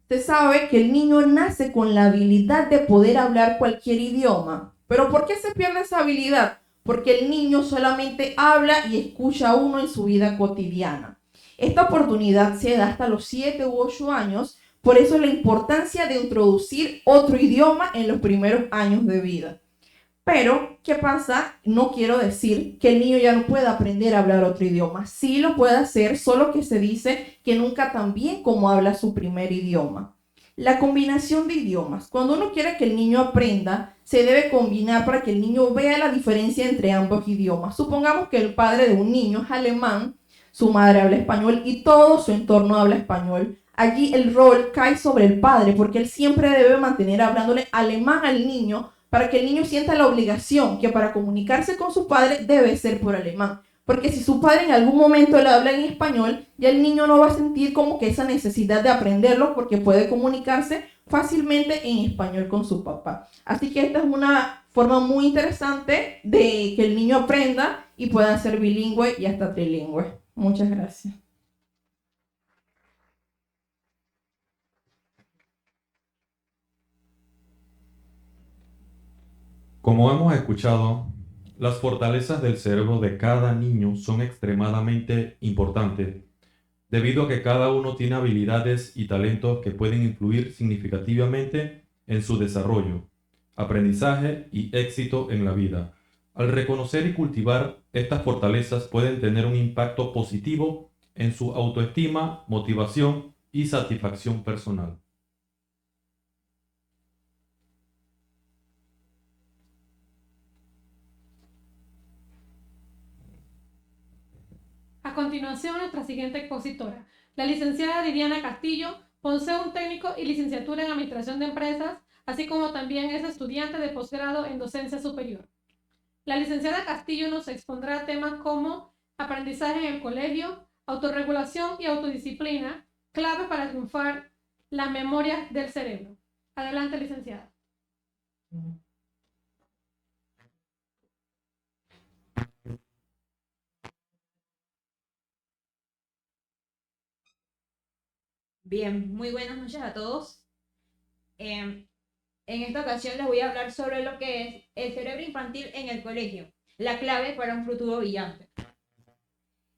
Se sabe que el niño nace con la habilidad de poder hablar cualquier idioma. ¿Pero por qué se pierde esa habilidad? Porque el niño solamente habla y escucha a uno en su vida cotidiana. Esta oportunidad se da hasta los 7 u 8 años. Por eso la importancia de introducir otro idioma en los primeros años de vida. Pero, ¿qué pasa? No quiero decir que el niño ya no pueda aprender a hablar otro idioma. Sí lo puede hacer, solo que se dice que nunca tan bien como habla su primer idioma. La combinación de idiomas. Cuando uno quiere que el niño aprenda, se debe combinar para que el niño vea la diferencia entre ambos idiomas. Supongamos que el padre de un niño es alemán, su madre habla español y todo su entorno habla español. Allí el rol cae sobre el padre porque él siempre debe mantener hablándole alemán al niño para que el niño sienta la obligación que para comunicarse con su padre debe ser por alemán. Porque si su padre en algún momento le habla en español, ya el niño no va a sentir como que esa necesidad de aprenderlo porque puede comunicarse fácilmente en español con su papá. Así que esta es una forma muy interesante de que el niño aprenda y pueda ser bilingüe y hasta trilingüe. Muchas gracias. Como hemos escuchado, las fortalezas del cerebro de cada niño son extremadamente importantes, debido a que cada uno tiene habilidades y talentos que pueden influir significativamente en su desarrollo, aprendizaje y éxito en la vida. Al reconocer y cultivar estas fortalezas pueden tener un impacto positivo en su autoestima, motivación y satisfacción personal. A continuación, nuestra siguiente expositora, la licenciada Didiana Castillo, posee un técnico y licenciatura en Administración de Empresas, así como también es estudiante de posgrado en Docencia Superior. La licenciada Castillo nos expondrá temas como aprendizaje en el colegio, autorregulación y autodisciplina, clave para triunfar la memoria del cerebro. Adelante, licenciada. Bien, muy buenas noches a todos. En esta ocasión les voy a hablar sobre lo que es el cerebro infantil en el colegio, la clave para un futuro brillante.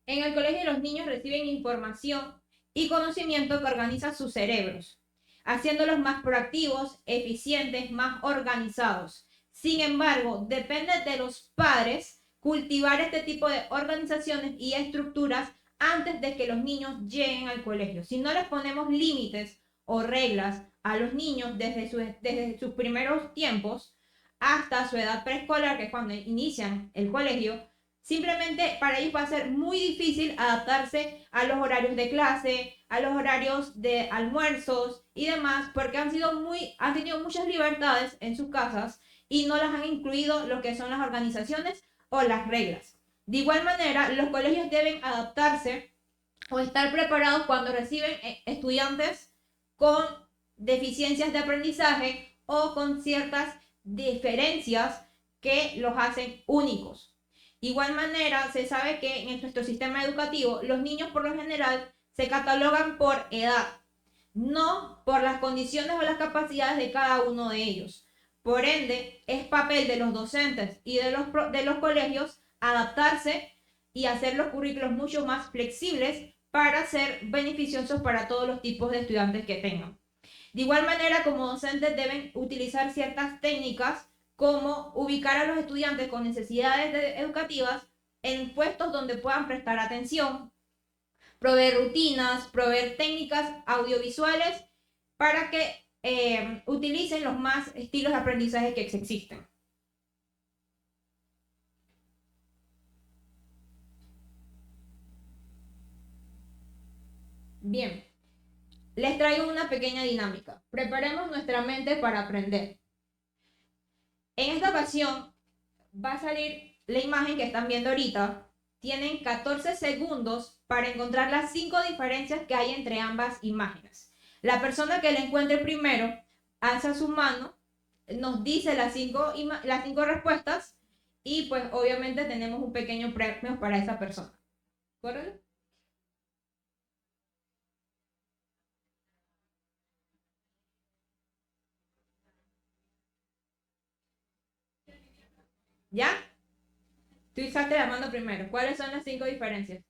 En el colegio los niños reciben información y conocimiento que organiza sus cerebros, haciéndolos más proactivos, eficientes, más organizados. Sin embargo, depende de los padres cultivar este tipo de organizaciones y estructuras antes de que los niños lleguen al colegio. Si no les ponemos límites o reglas a los niños desde sus primeros tiempos hasta su edad preescolar, que es cuando inician el colegio, simplemente para ellos va a ser muy difícil adaptarse a los horarios de clase, a los horarios de almuerzos y demás, porque han tenido muchas libertades en sus casas y no las han incluido lo que son las organizaciones o las reglas. De igual manera, los colegios deben adaptarse o estar preparados cuando reciben estudiantes con deficiencias de aprendizaje o con ciertas diferencias que los hacen únicos. De igual manera, se sabe que en nuestro sistema educativo los niños por lo general se catalogan por edad, no por las condiciones o las capacidades de cada uno de ellos. Por ende, es papel de los docentes y de los colegios adaptarse y hacer los currículos mucho más flexibles para ser beneficiosos para todos los tipos de estudiantes que tengan. De igual manera, como docentes deben utilizar ciertas técnicas como ubicar a los estudiantes con necesidades educativas en puestos donde puedan prestar atención, proveer rutinas, proveer técnicas audiovisuales para que utilicen los más estilos de aprendizaje que existen. Bien, les traigo una pequeña dinámica. Preparemos nuestra mente para aprender. En esta ocasión va a salir la imagen que están viendo ahorita. Tienen 14 segundos para encontrar las 5 diferencias que hay entre ambas imágenes. La persona que la encuentre primero alza su mano, nos dice las 5 respuestas y pues obviamente tenemos un pequeño premio para esa persona. ¿Córrelo? ¿Ya? Tú alzaste la mano primero. ¿Cuáles son las 5 diferencias?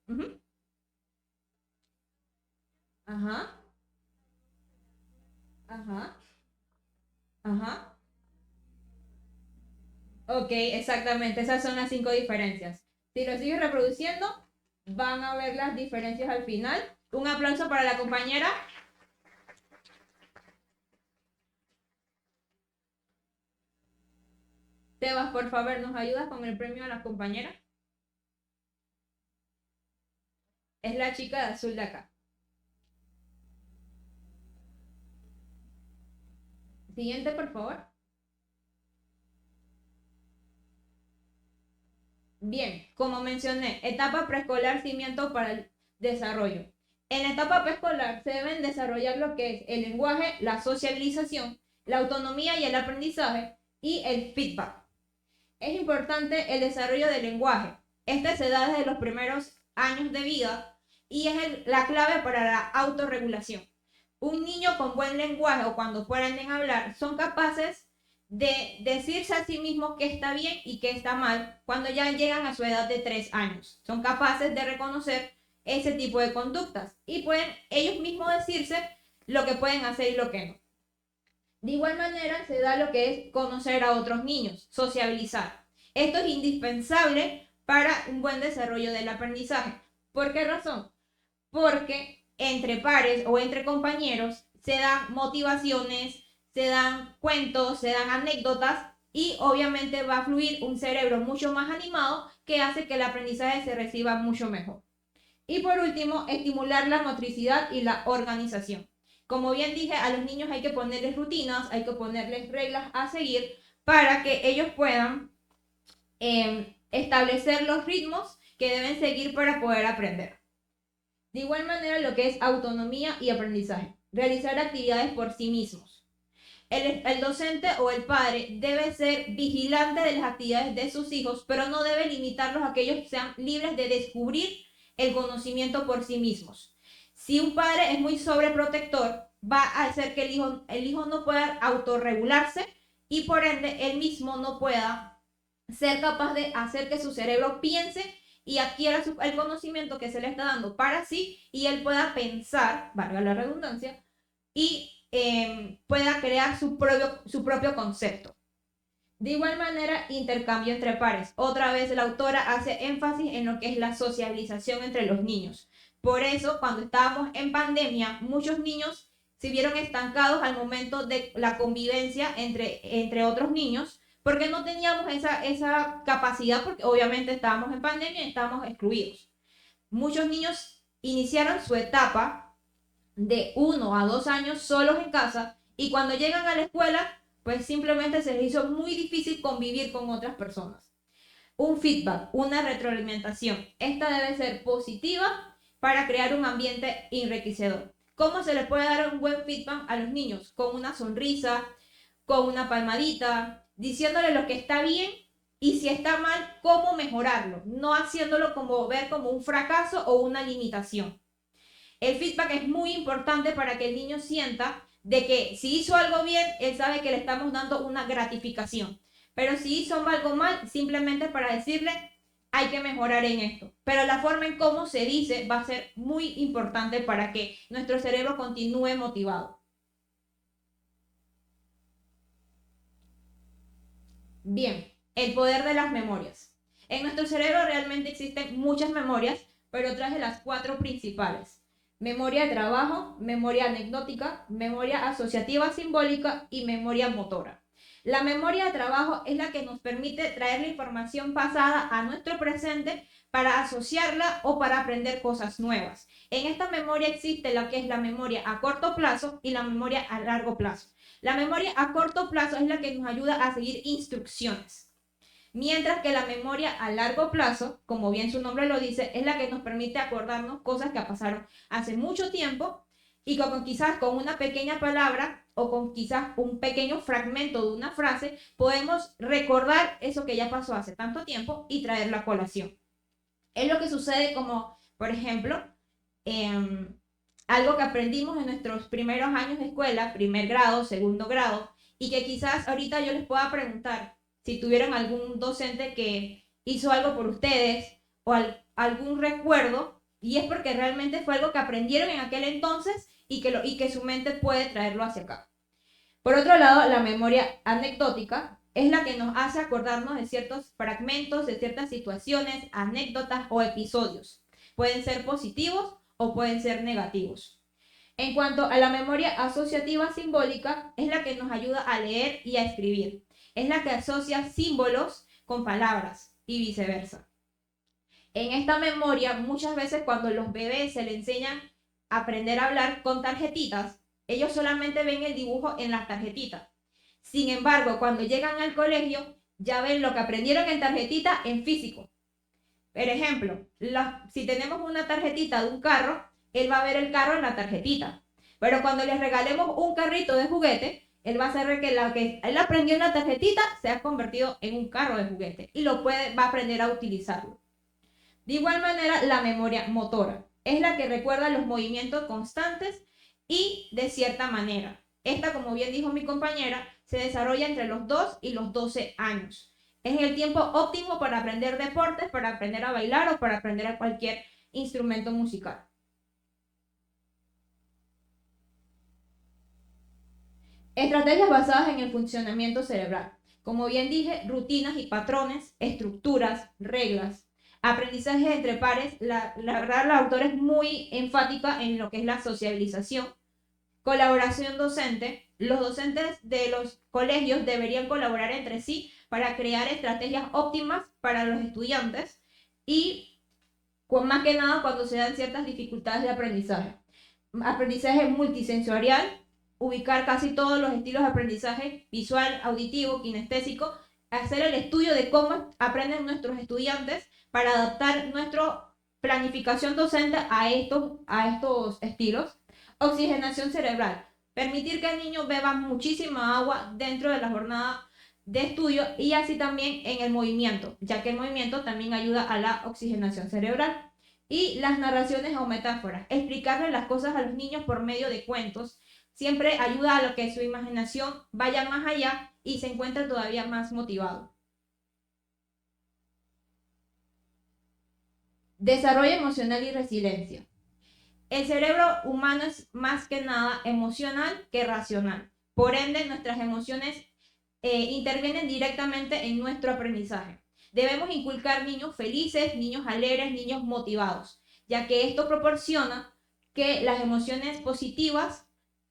Ajá. Ajá. Ajá. Ok, exactamente. Esas son las 5 diferencias. Si lo sigues reproduciendo, van a ver las diferencias al final. Un aplauso para la compañera. Tebas, por favor, ¿nos ayudas con el premio a la compañera? Es la chica de azul de acá. Siguiente, por favor. Bien, como mencioné, etapa preescolar, cimiento para el desarrollo. En la etapa preescolar se deben desarrollar lo que es el lenguaje, la sociabilización, la autonomía y el aprendizaje y el feedback. Es importante el desarrollo del lenguaje. Este se da desde los primeros años de vida y es la clave para la autorregulación. Un niño con buen lenguaje o cuando aprenden a hablar son capaces de decirse a sí mismos qué está bien y qué está mal cuando ya llegan a su edad de 3 años. Son capaces de reconocer ese tipo de conductas y pueden ellos mismos decirse lo que pueden hacer y lo que no. De igual manera se da lo que es conocer a otros niños, sociabilizar. Esto es indispensable para un buen desarrollo del aprendizaje. ¿Por qué razón? Porque entre pares o entre compañeros se dan motivaciones, se dan cuentos, se dan anécdotas y obviamente va a fluir un cerebro mucho más animado que hace que el aprendizaje se reciba mucho mejor. Y por último, estimular la motricidad y la organización. Como bien dije, a los niños hay que ponerles rutinas, hay que ponerles reglas a seguir para que ellos puedan establecer los ritmos que deben seguir para poder aprender. De igual manera, lo que es autonomía y aprendizaje. Realizar actividades por sí mismos. El docente o el padre debe ser vigilante de las actividades de sus hijos, pero no debe limitarlos a que ellos sean libres de descubrir el conocimiento por sí mismos. Si un padre es muy sobreprotector, va a hacer que el hijo no pueda autorregularse y por ende él mismo no pueda ser capaz de hacer que su cerebro piense y adquiera el conocimiento que se le está dando para sí y él pueda pensar, valga la redundancia, y pueda crear su propio concepto. De igual manera, intercambio entre pares. Otra vez la autora hace énfasis en lo que es la sociabilización entre los niños. Por eso, cuando estábamos en pandemia, muchos niños se vieron estancados al momento de la convivencia entre otros niños, porque no teníamos esa capacidad, porque obviamente estábamos en pandemia y estábamos excluidos. Muchos niños iniciaron su etapa de 1 a 2 años solos en casa y cuando llegan a la escuela, pues simplemente se les hizo muy difícil convivir con otras personas. Un feedback, una retroalimentación. Esta debe ser positiva para crear un ambiente enriquecedor. ¿Cómo se le puede dar un buen feedback a los niños? Con una sonrisa, con una palmadita, diciéndole lo que está bien y si está mal, cómo mejorarlo, no haciéndolo ver como un fracaso o una limitación. El feedback es muy importante para que el niño sienta de que si hizo algo bien, él sabe que le estamos dando una gratificación. Pero si hizo algo mal, simplemente para decirle, hay que mejorar en esto. Pero la forma en cómo se dice va a ser muy importante para que nuestro cerebro continúe motivado. Bien, el poder de las memorias. En nuestro cerebro realmente existen muchas memorias, pero traje las 4 principales. Memoria de trabajo, memoria anecdótica, memoria asociativa simbólica y memoria motora. La memoria de trabajo es la que nos permite traer la información pasada a nuestro presente para asociarla o para aprender cosas nuevas. En esta memoria existe lo que es la memoria a corto plazo y la memoria a largo plazo. La memoria a corto plazo es la que nos ayuda a seguir instrucciones. Mientras que la memoria a largo plazo, como bien su nombre lo dice, es la que nos permite acordarnos cosas que pasaron hace mucho tiempo y que quizás con una pequeña palabra o con quizás un pequeño fragmento de una frase podemos recordar eso que ya pasó hace tanto tiempo y traerlo a colación. Es lo que sucede como, por ejemplo, algo que aprendimos en nuestros primeros años de escuela, primer grado, segundo grado, y que quizás ahorita yo les pueda preguntar, si tuvieron algún docente que hizo algo por ustedes o algún recuerdo, y es porque realmente fue algo que aprendieron en aquel entonces y que su mente puede traerlo hacia acá. Por otro lado, la memoria anecdótica es la que nos hace acordarnos de ciertos fragmentos, de ciertas situaciones, anécdotas o episodios. Pueden ser positivos o pueden ser negativos. En cuanto a la memoria asociativa simbólica, es la que nos ayuda a leer y a escribir. es la que asocia símbolos con palabras y viceversa. En esta memoria, muchas veces cuando los bebés se les enseñan a aprender a hablar con tarjetitas, ellos solamente ven el dibujo en las tarjetitas. Sin embargo, cuando llegan al colegio, ya ven lo que aprendieron en tarjetita en físico. Por ejemplo, si tenemos una tarjetita de un carro, él va a ver el carro en la tarjetita. Pero cuando les regalemos un carrito de juguete, él va a saber que lo que él aprendió en la tarjetita se ha convertido en un carro de juguete y va a aprender a utilizarlo. De igual manera, la memoria motora es la que recuerda los movimientos constantes y de cierta manera. Esta, como bien dijo mi compañera, se desarrolla entre los 2 y los 12 años. Es el tiempo óptimo para aprender deportes, para aprender a bailar o para aprender a cualquier instrumento musical. Estrategias basadas en el funcionamiento cerebral. Como bien dije, rutinas y patrones, estructuras, reglas, aprendizaje entre pares. La verdad, la autora es muy enfática en lo que es la sociabilización, colaboración docente. Los docentes de los colegios deberían colaborar entre sí para crear estrategias óptimas para los estudiantes y más que nada cuando se dan ciertas dificultades de aprendizaje. Aprendizaje multisensorial, ubicar casi todos los estilos de aprendizaje: visual, auditivo, kinestésico, hacer el estudio de cómo aprenden nuestros estudiantes para adaptar nuestra planificación docente a estos estilos. Oxigenación cerebral, permitir que el niño beba muchísima agua dentro de la jornada de estudio y así también en el movimiento, ya que el movimiento también ayuda a la oxigenación cerebral. Y las narraciones o metáforas, explicarle las cosas a los niños por medio de cuentos, siempre ayuda a lo que su imaginación vaya más allá y se encuentre todavía más motivado. Desarrollo emocional y resiliencia. El cerebro humano es más que nada emocional que racional. Por ende, nuestras emociones intervienen directamente en nuestro aprendizaje. Debemos inculcar niños felices, niños alegres, niños motivados, ya que esto proporciona que las emociones positivas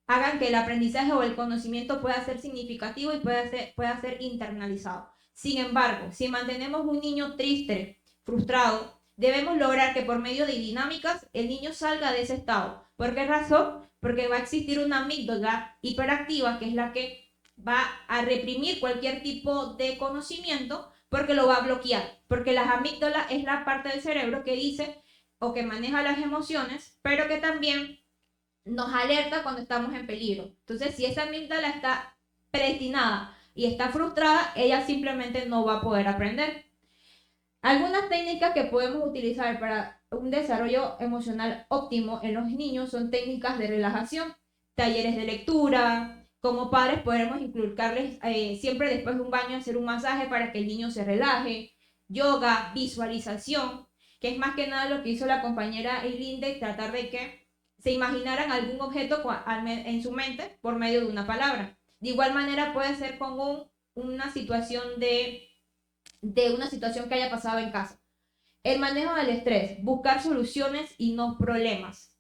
hagan que el aprendizaje o el conocimiento pueda ser significativo y pueda ser internalizado. Sin embargo, si mantenemos un niño triste, frustrado, debemos lograr que por medio de dinámicas el niño salga de ese estado. ¿Por qué razón? Porque va a existir una amígdala hiperactiva, que es la que va a reprimir cualquier tipo de conocimiento, porque lo va a bloquear. Porque la amígdala es la parte del cerebro que dice o que maneja las emociones, pero que también nos alerta cuando estamos en peligro. Entonces, si esa amígdala está predestinada y está frustrada, ella simplemente no va a poder aprender. Algunas técnicas que podemos utilizar para un desarrollo emocional óptimo en los niños son técnicas de relajación, talleres de lectura. Como padres podemos inculcarles siempre después de un baño hacer un masaje para que el niño se relaje, yoga, visualización, que es más que nada lo que hizo la compañera Eileen, de tratar de que se imaginaran algún objeto en su mente por medio de una palabra. De igual manera puede ser con una situación de una situación que haya pasado en casa. El manejo del estrés, buscar soluciones y no problemas.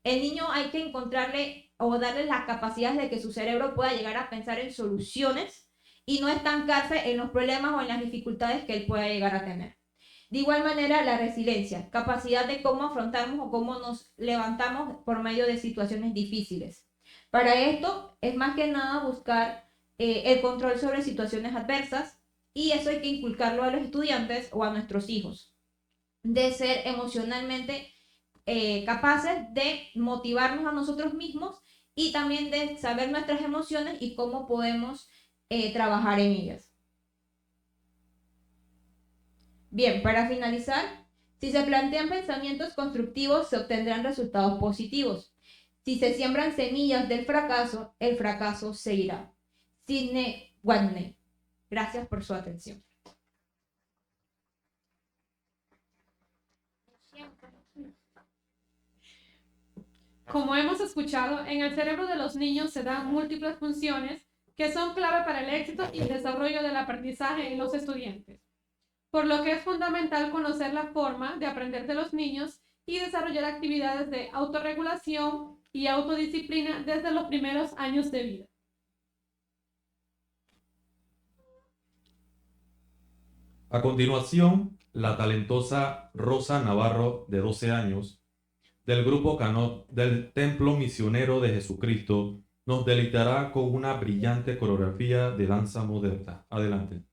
El niño hay que encontrarle o darle las capacidades de que su cerebro pueda llegar a pensar en soluciones y no estancarse en los problemas o en las dificultades que él pueda llegar a tener. De igual manera, la resiliencia, capacidad de cómo afrontamos o cómo nos levantamos por medio de situaciones difíciles. Para esto es más que nada buscar el control sobre situaciones adversas, y eso hay que inculcarlo a los estudiantes o a nuestros hijos, de ser emocionalmente capaces de motivarnos a nosotros mismos y también de saber nuestras emociones y cómo podemos trabajar en ellas. Bien, para finalizar, si se plantean pensamientos constructivos, se obtendrán resultados positivos. Si se siembran semillas del fracaso, el fracaso seguirá. Sidney Watney. Gracias por su atención. Como hemos escuchado, en el cerebro de los niños se dan múltiples funciones que son clave para el éxito y el desarrollo del aprendizaje en los estudiantes, por lo que es fundamental conocer la forma de aprender de los niños y desarrollar actividades de autorregulación y autodisciplina desde los primeros años de vida. A continuación, la talentosa Rosa Navarro, de 12 años, del grupo Canot del Templo Misionero de Jesucristo, nos deleitará con una brillante coreografía de danza moderna. Adelante.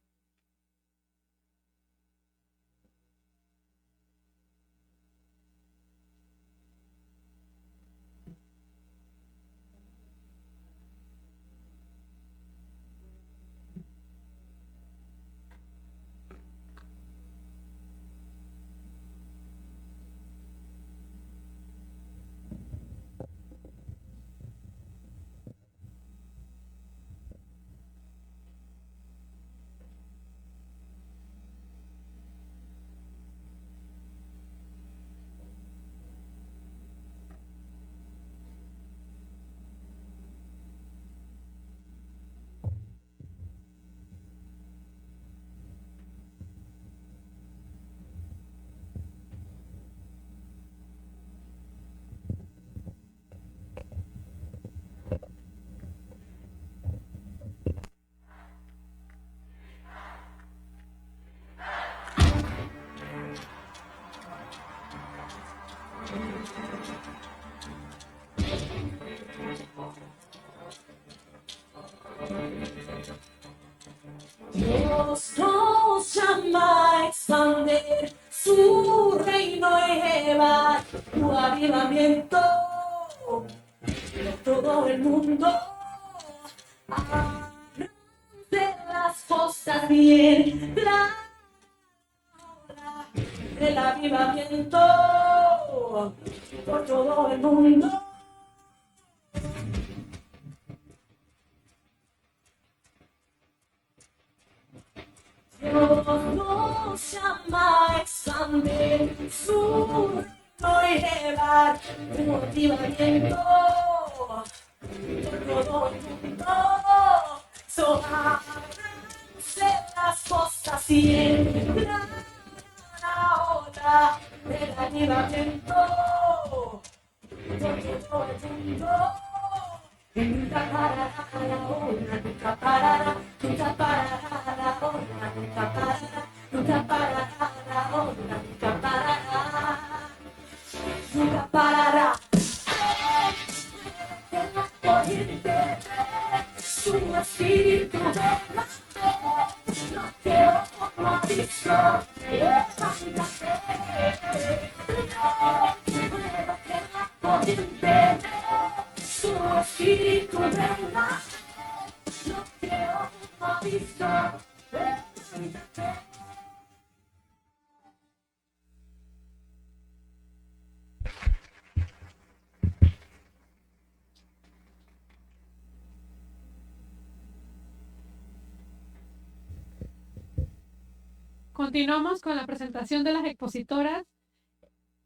Dios nos llama a expandir su reino y llevar tu avivamiento por todo el mundo. De las cosas bien claras del avivamiento por todo el mundo. Dios nos llama a expandir su reino y llevar un avivamiento por todo el mundo. Ábranse las cosas y entra la ola del avivamiento por todo el mundo. Nunca parará la ola, nunca parará, nunca parará la ola, nunca parará, nunca parará la ola, nunca parará, nunca parará. En la corriente de su espíritu delante, lo que ojo no ha visto, levántate. En la corriente de su espíritu reina, lo que ojo no ha visto, levántate. Continuamos con la presentación de las expositoras.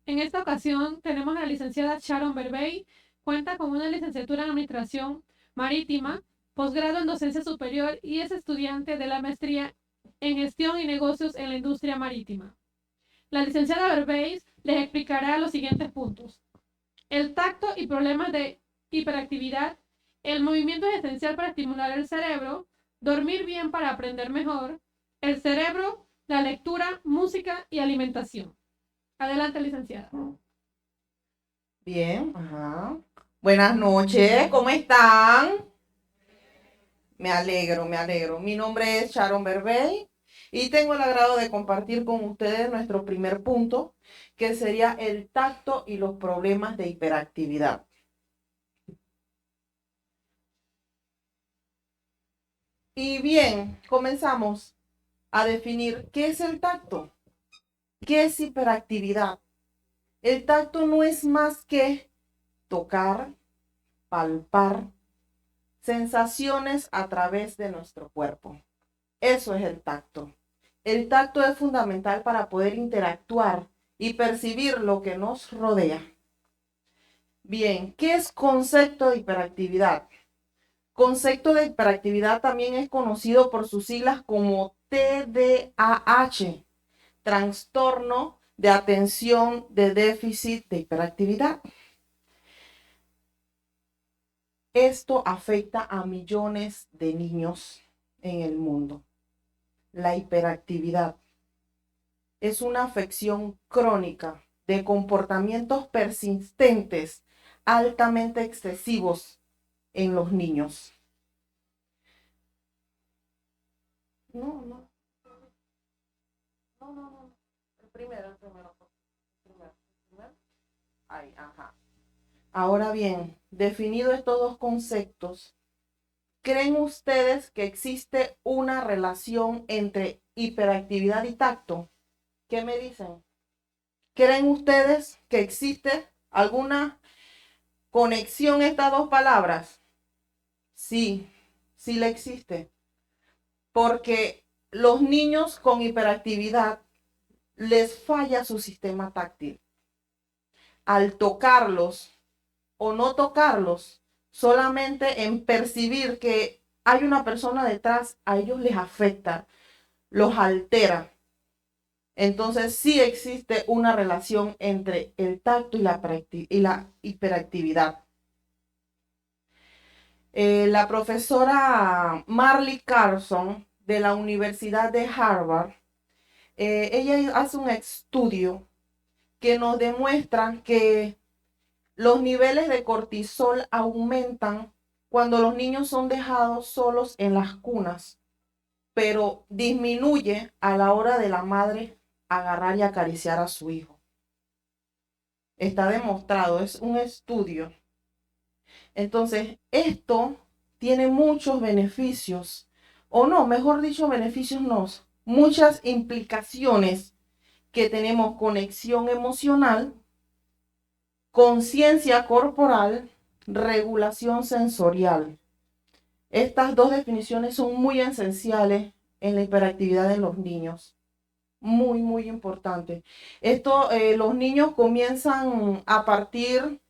En esta ocasión tenemos a la licenciada Sharon Berbey. Cuenta con una licenciatura en Administración Marítima, posgrado en Docencia Superior y es estudiante de la maestría en Gestión y Negocios en la Industria Marítima. La licenciada Berbey les explicará los siguientes puntos. El tacto y problemas de hiperactividad. El movimiento es esencial para estimular el cerebro. Dormir bien para aprender mejor. El cerebro, la lectura, música y alimentación. Adelante, licenciada. Bien, ajá. Buenas noches, ¿cómo están? Me alegro, me alegro. Mi nombre es Sharon Berbey y tengo el agrado de compartir con ustedes nuestro primer punto, que sería el tacto y los problemas de hiperactividad. Y bien, comenzamos a definir qué es el tacto, qué es hiperactividad. El tacto no es más que tocar, palpar, sensaciones a través de nuestro cuerpo. Eso es el tacto. El tacto es fundamental para poder interactuar y percibir lo que nos rodea. Bien, ¿qué es concepto de hiperactividad? Concepto de hiperactividad también es conocido por sus siglas como TDAH, trastorno de atención de déficit de hiperactividad. Esto afecta a millones de niños en el mundo. La hiperactividad. es una afección crónica de comportamientos persistentes, altamente excesivos en los niños. No. El primero. Ahí, ajá. Ahora bien, definidos estos dos conceptos, ¿creen ustedes que existe una relación entre hiperactividad y tacto? ¿Qué me dicen? ¿Creen ustedes que existe alguna conexión estas dos palabras? Sí la existe. Porque los niños con hiperactividad les falla su sistema táctil. Al tocarlos o no tocarlos, solamente en percibir que hay una persona detrás, a ellos les afecta, los altera. Entonces sí existe una relación entre el tacto y la hiperactividad. La profesora Marley Carson de la Universidad de Harvard, ella hace un estudio que nos demuestra que los niveles de cortisol aumentan cuando los niños son dejados solos en las cunas, pero disminuye a la hora de la madre agarrar y acariciar a su hijo. Está demostrado, es un estudio. Entonces, esto tiene muchos beneficios, o no, mejor dicho, beneficios no, muchas implicaciones que tenemos: conexión emocional, conciencia corporal, regulación sensorial. Estas dos definiciones son muy esenciales en la hiperactividad de los niños. Muy importante. Esto, los niños comienzan a partir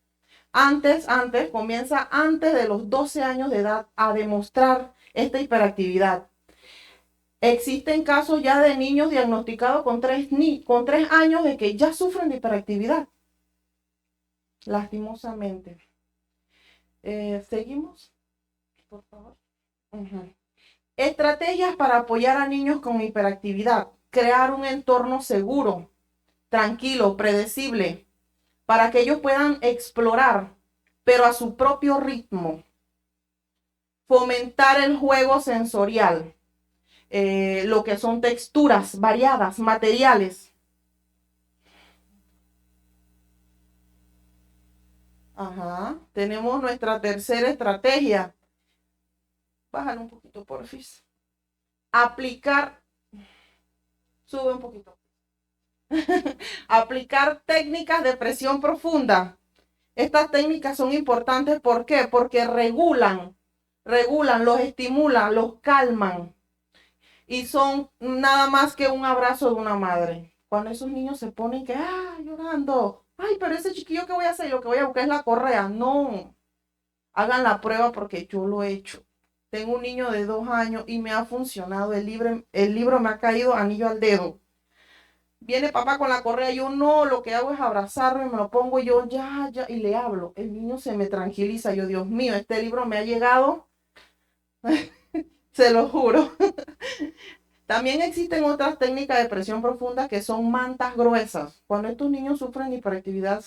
comienza antes de los 12 años de edad a demostrar esta hiperactividad. Existen casos ya de niños diagnosticados con 3 años de que ya sufren de hiperactividad. Lastimosamente. ¿Seguimos? Por favor. Estrategias para apoyar a niños con hiperactividad. Crear un entorno seguro, tranquilo, predecible, para que ellos puedan explorar, pero a su propio ritmo. Fomentar el juego sensorial, lo que son texturas variadas, materiales. Tenemos nuestra tercera estrategia. Bájale un poquito, porfis. Sube un poquito. Aplicar técnicas de presión profunda. Estas técnicas son importantes, ¿por qué? Porque regulan, los estimulan, los calman. Y son nada más que un abrazo de una madre. Cuando esos niños se ponen llorando, pero ese chiquillo, ¿qué voy a hacer? Lo que voy a buscar es la correa. No, hagan la prueba porque yo lo he hecho. Tengo un niño de 2 años y me ha funcionado. El libro me ha caído anillo al dedo. Viene papá con la correa, yo no, lo que hago es abrazarlo y me lo pongo yo ya, y le hablo. El niño se me tranquiliza. Yo, Dios mío, este libro me ha llegado, se lo juro. También existen otras técnicas de presión profunda que son mantas gruesas. Cuando estos niños sufren hiperactividad,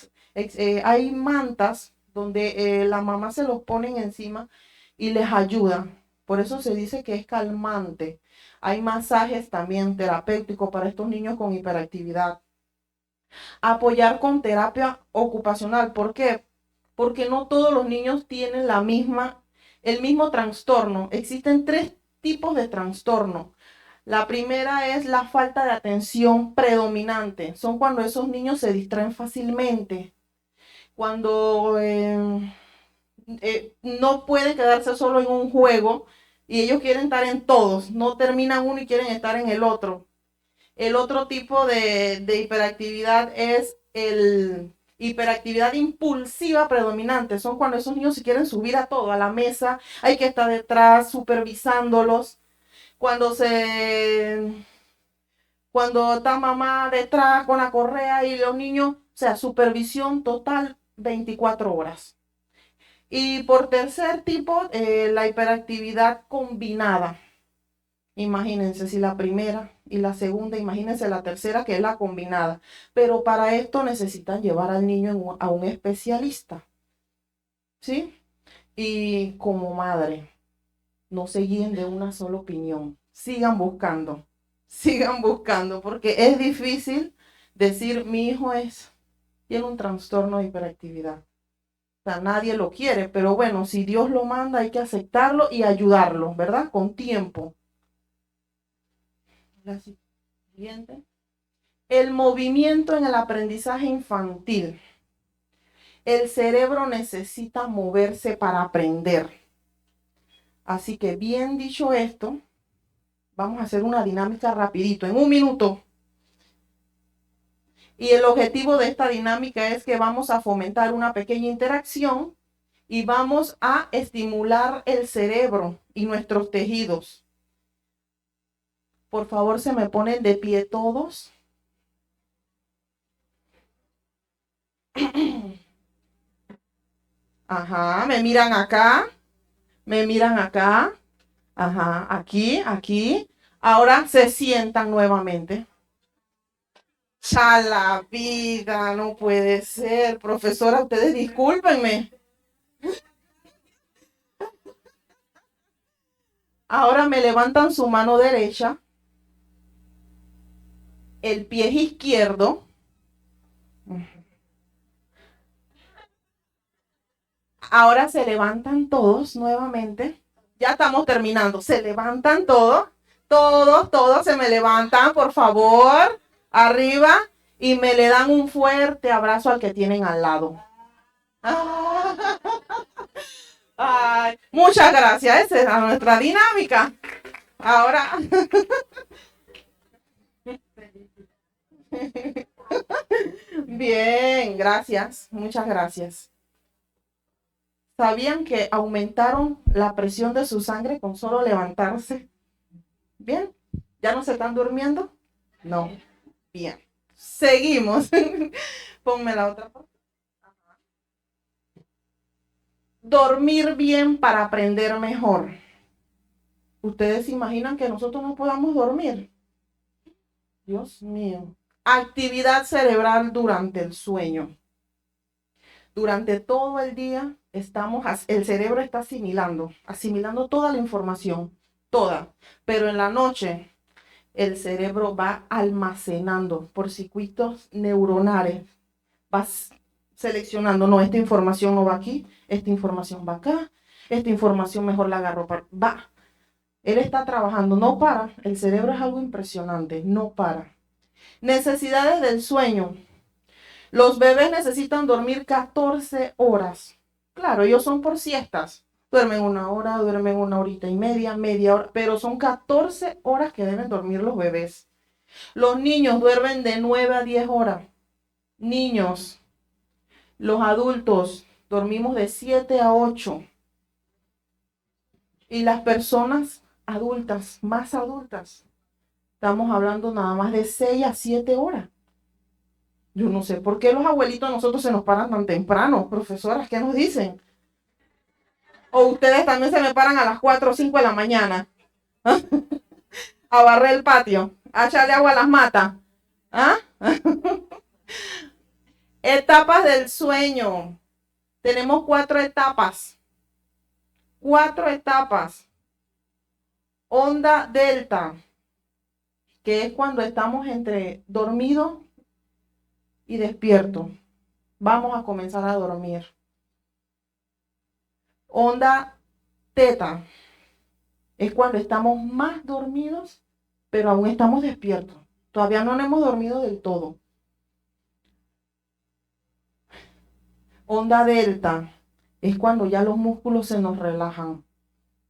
hay mantas donde la mamá se los ponen encima y les ayuda. Por eso se dice que es calmante. Hay masajes también terapéuticos para estos niños con hiperactividad. Apoyar con terapia ocupacional. ¿Por qué? Porque no todos los niños tienen el mismo trastorno. Existen 3 tipos de trastorno. La primera es la falta de atención predominante. Son cuando esos niños se distraen fácilmente. Cuando no pueden quedarse solo en un juego y ellos quieren estar en todos. No terminan uno y quieren estar en el otro. El otro tipo de hiperactividad es el hiperactividad impulsiva predominante. Son cuando esos niños se quieren subir a todo, a la mesa. Hay que estar detrás supervisándolos. Cuando está mamá detrás con la correa y los niños, supervisión total 24 horas. Y por tercer tipo, la hiperactividad combinada. Imagínense si la primera y la segunda, imagínense la tercera que es la combinada. Pero para esto necesitan llevar al niño a un especialista. ¿Sí? Y como madre, no se guíen de una sola opinión. Sigan buscando, porque es difícil decir mi hijo tiene un trastorno de hiperactividad. O sea, nadie lo quiere, pero bueno, si Dios lo manda hay que aceptarlo y ayudarlo, ¿verdad? Con tiempo. La siguiente. El movimiento en el aprendizaje infantil. El cerebro necesita moverse para aprender. Así que bien dicho esto, vamos a hacer una dinámica rapidito, en 1 minuto. Y el objetivo de esta dinámica es que vamos a fomentar una pequeña interacción y vamos a estimular el cerebro y nuestros tejidos. Por favor, se me ponen de pie todos. Ajá, me miran acá. Ajá, aquí. Ahora se sientan nuevamente. Ya la vida, no puede ser. Profesora, ustedes discúlpenme. Ahora me levantan su mano derecha, el pie izquierdo. Ahora se levantan todos nuevamente. Ya estamos terminando. Se levantan todos se me levantan, por favor, arriba, y me le dan un fuerte abrazo al que tienen al lado. Ay, muchas gracias, esa era nuestra dinámica. Ahora. Bien, gracias, muchas gracias. ¿Sabían que aumentaron la presión de su sangre con solo levantarse? ¿Bien? ¿Ya no se están durmiendo? No. Bien. Seguimos. Ponme la otra parte. Dormir bien para aprender mejor. ¿Ustedes se imaginan que nosotros no podamos dormir? Dios mío. Actividad cerebral durante el sueño. Durante todo el día el cerebro está asimilando toda la información, toda. Pero en la noche el cerebro va almacenando por circuitos neuronales, va seleccionando, no, esta información no va aquí, esta información va acá, esta información mejor la agarro, va. Él está trabajando, no para. El cerebro es algo impresionante, no para. Necesidades del sueño. Los bebés necesitan dormir 14 horas. Claro, ellos son por siestas. Duermen 1 hora, duermen 1 horita y media hora, pero son 14 horas que deben dormir los bebés. Los niños duermen de 9 a 10 horas. Niños. Los adultos dormimos de 7 a 8. Y las personas adultas, más adultas, estamos hablando nada más de 6 a 7 horas. Yo no sé por qué los abuelitos a nosotros se nos paran tan temprano. Profesoras, ¿qué nos dicen? O ustedes también se me paran a las 4 o 5 de la mañana. A barrer el patio, a echarle agua a las matas. ¿Ah? Etapas del sueño. Tenemos 4 etapas. 4 etapas. Onda delta, que es cuando estamos entre dormido y despierto. Vamos a comenzar a dormir. Onda teta es cuando estamos más dormidos, pero aún estamos despiertos. Todavía no nos hemos dormido del todo. Onda delta es cuando ya los músculos se nos relajan.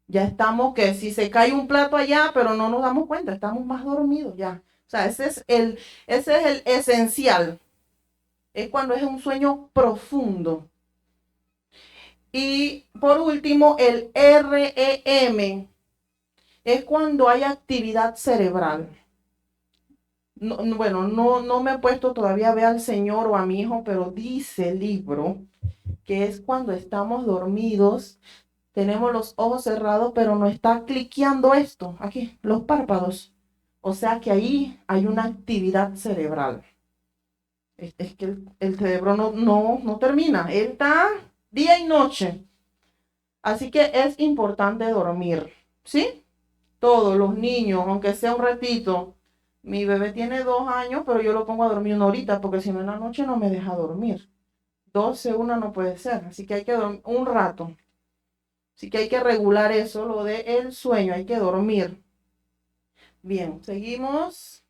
Ya estamos que si se cae un plato allá, pero no nos damos cuenta, estamos más dormidos ya. O sea, ese es el esencial. Es cuando es un sueño profundo. Y por último, el REM es cuando hay actividad cerebral. No me he puesto todavía a ver al Señor o a mi hijo, pero dice el libro que es cuando estamos dormidos, tenemos los ojos cerrados, pero no está cliqueando esto, aquí, los párpados. O sea que ahí hay una actividad cerebral. Es que el cerebro no termina, él está día y noche. Así que es importante dormir, ¿sí? Todos los niños, aunque sea un ratito. Mi bebé tiene 2 años, pero yo lo pongo a dormir 1 horita, porque si no en la noche no me deja dormir. 12, 1 no puede ser, así que hay que dormir un rato. Así que hay que regular eso, lo de el sueño, hay que dormir. Bien, seguimos.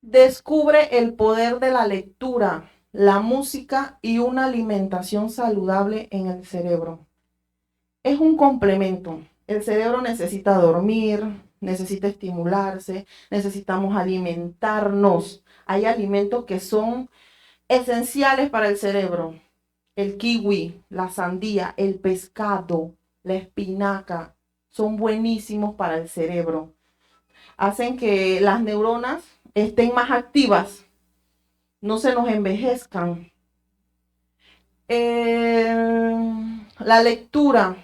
Descubre el poder de la lectura, la música y una alimentación saludable en el cerebro. Es un complemento. El cerebro necesita dormir, necesita estimularse, necesitamos alimentarnos. Hay alimentos que son esenciales para el cerebro. El kiwi, la sandía, el pescado, la espinaca, son buenísimos para el cerebro. Hacen que las neuronas estén más activas, no se nos envejezcan. La lectura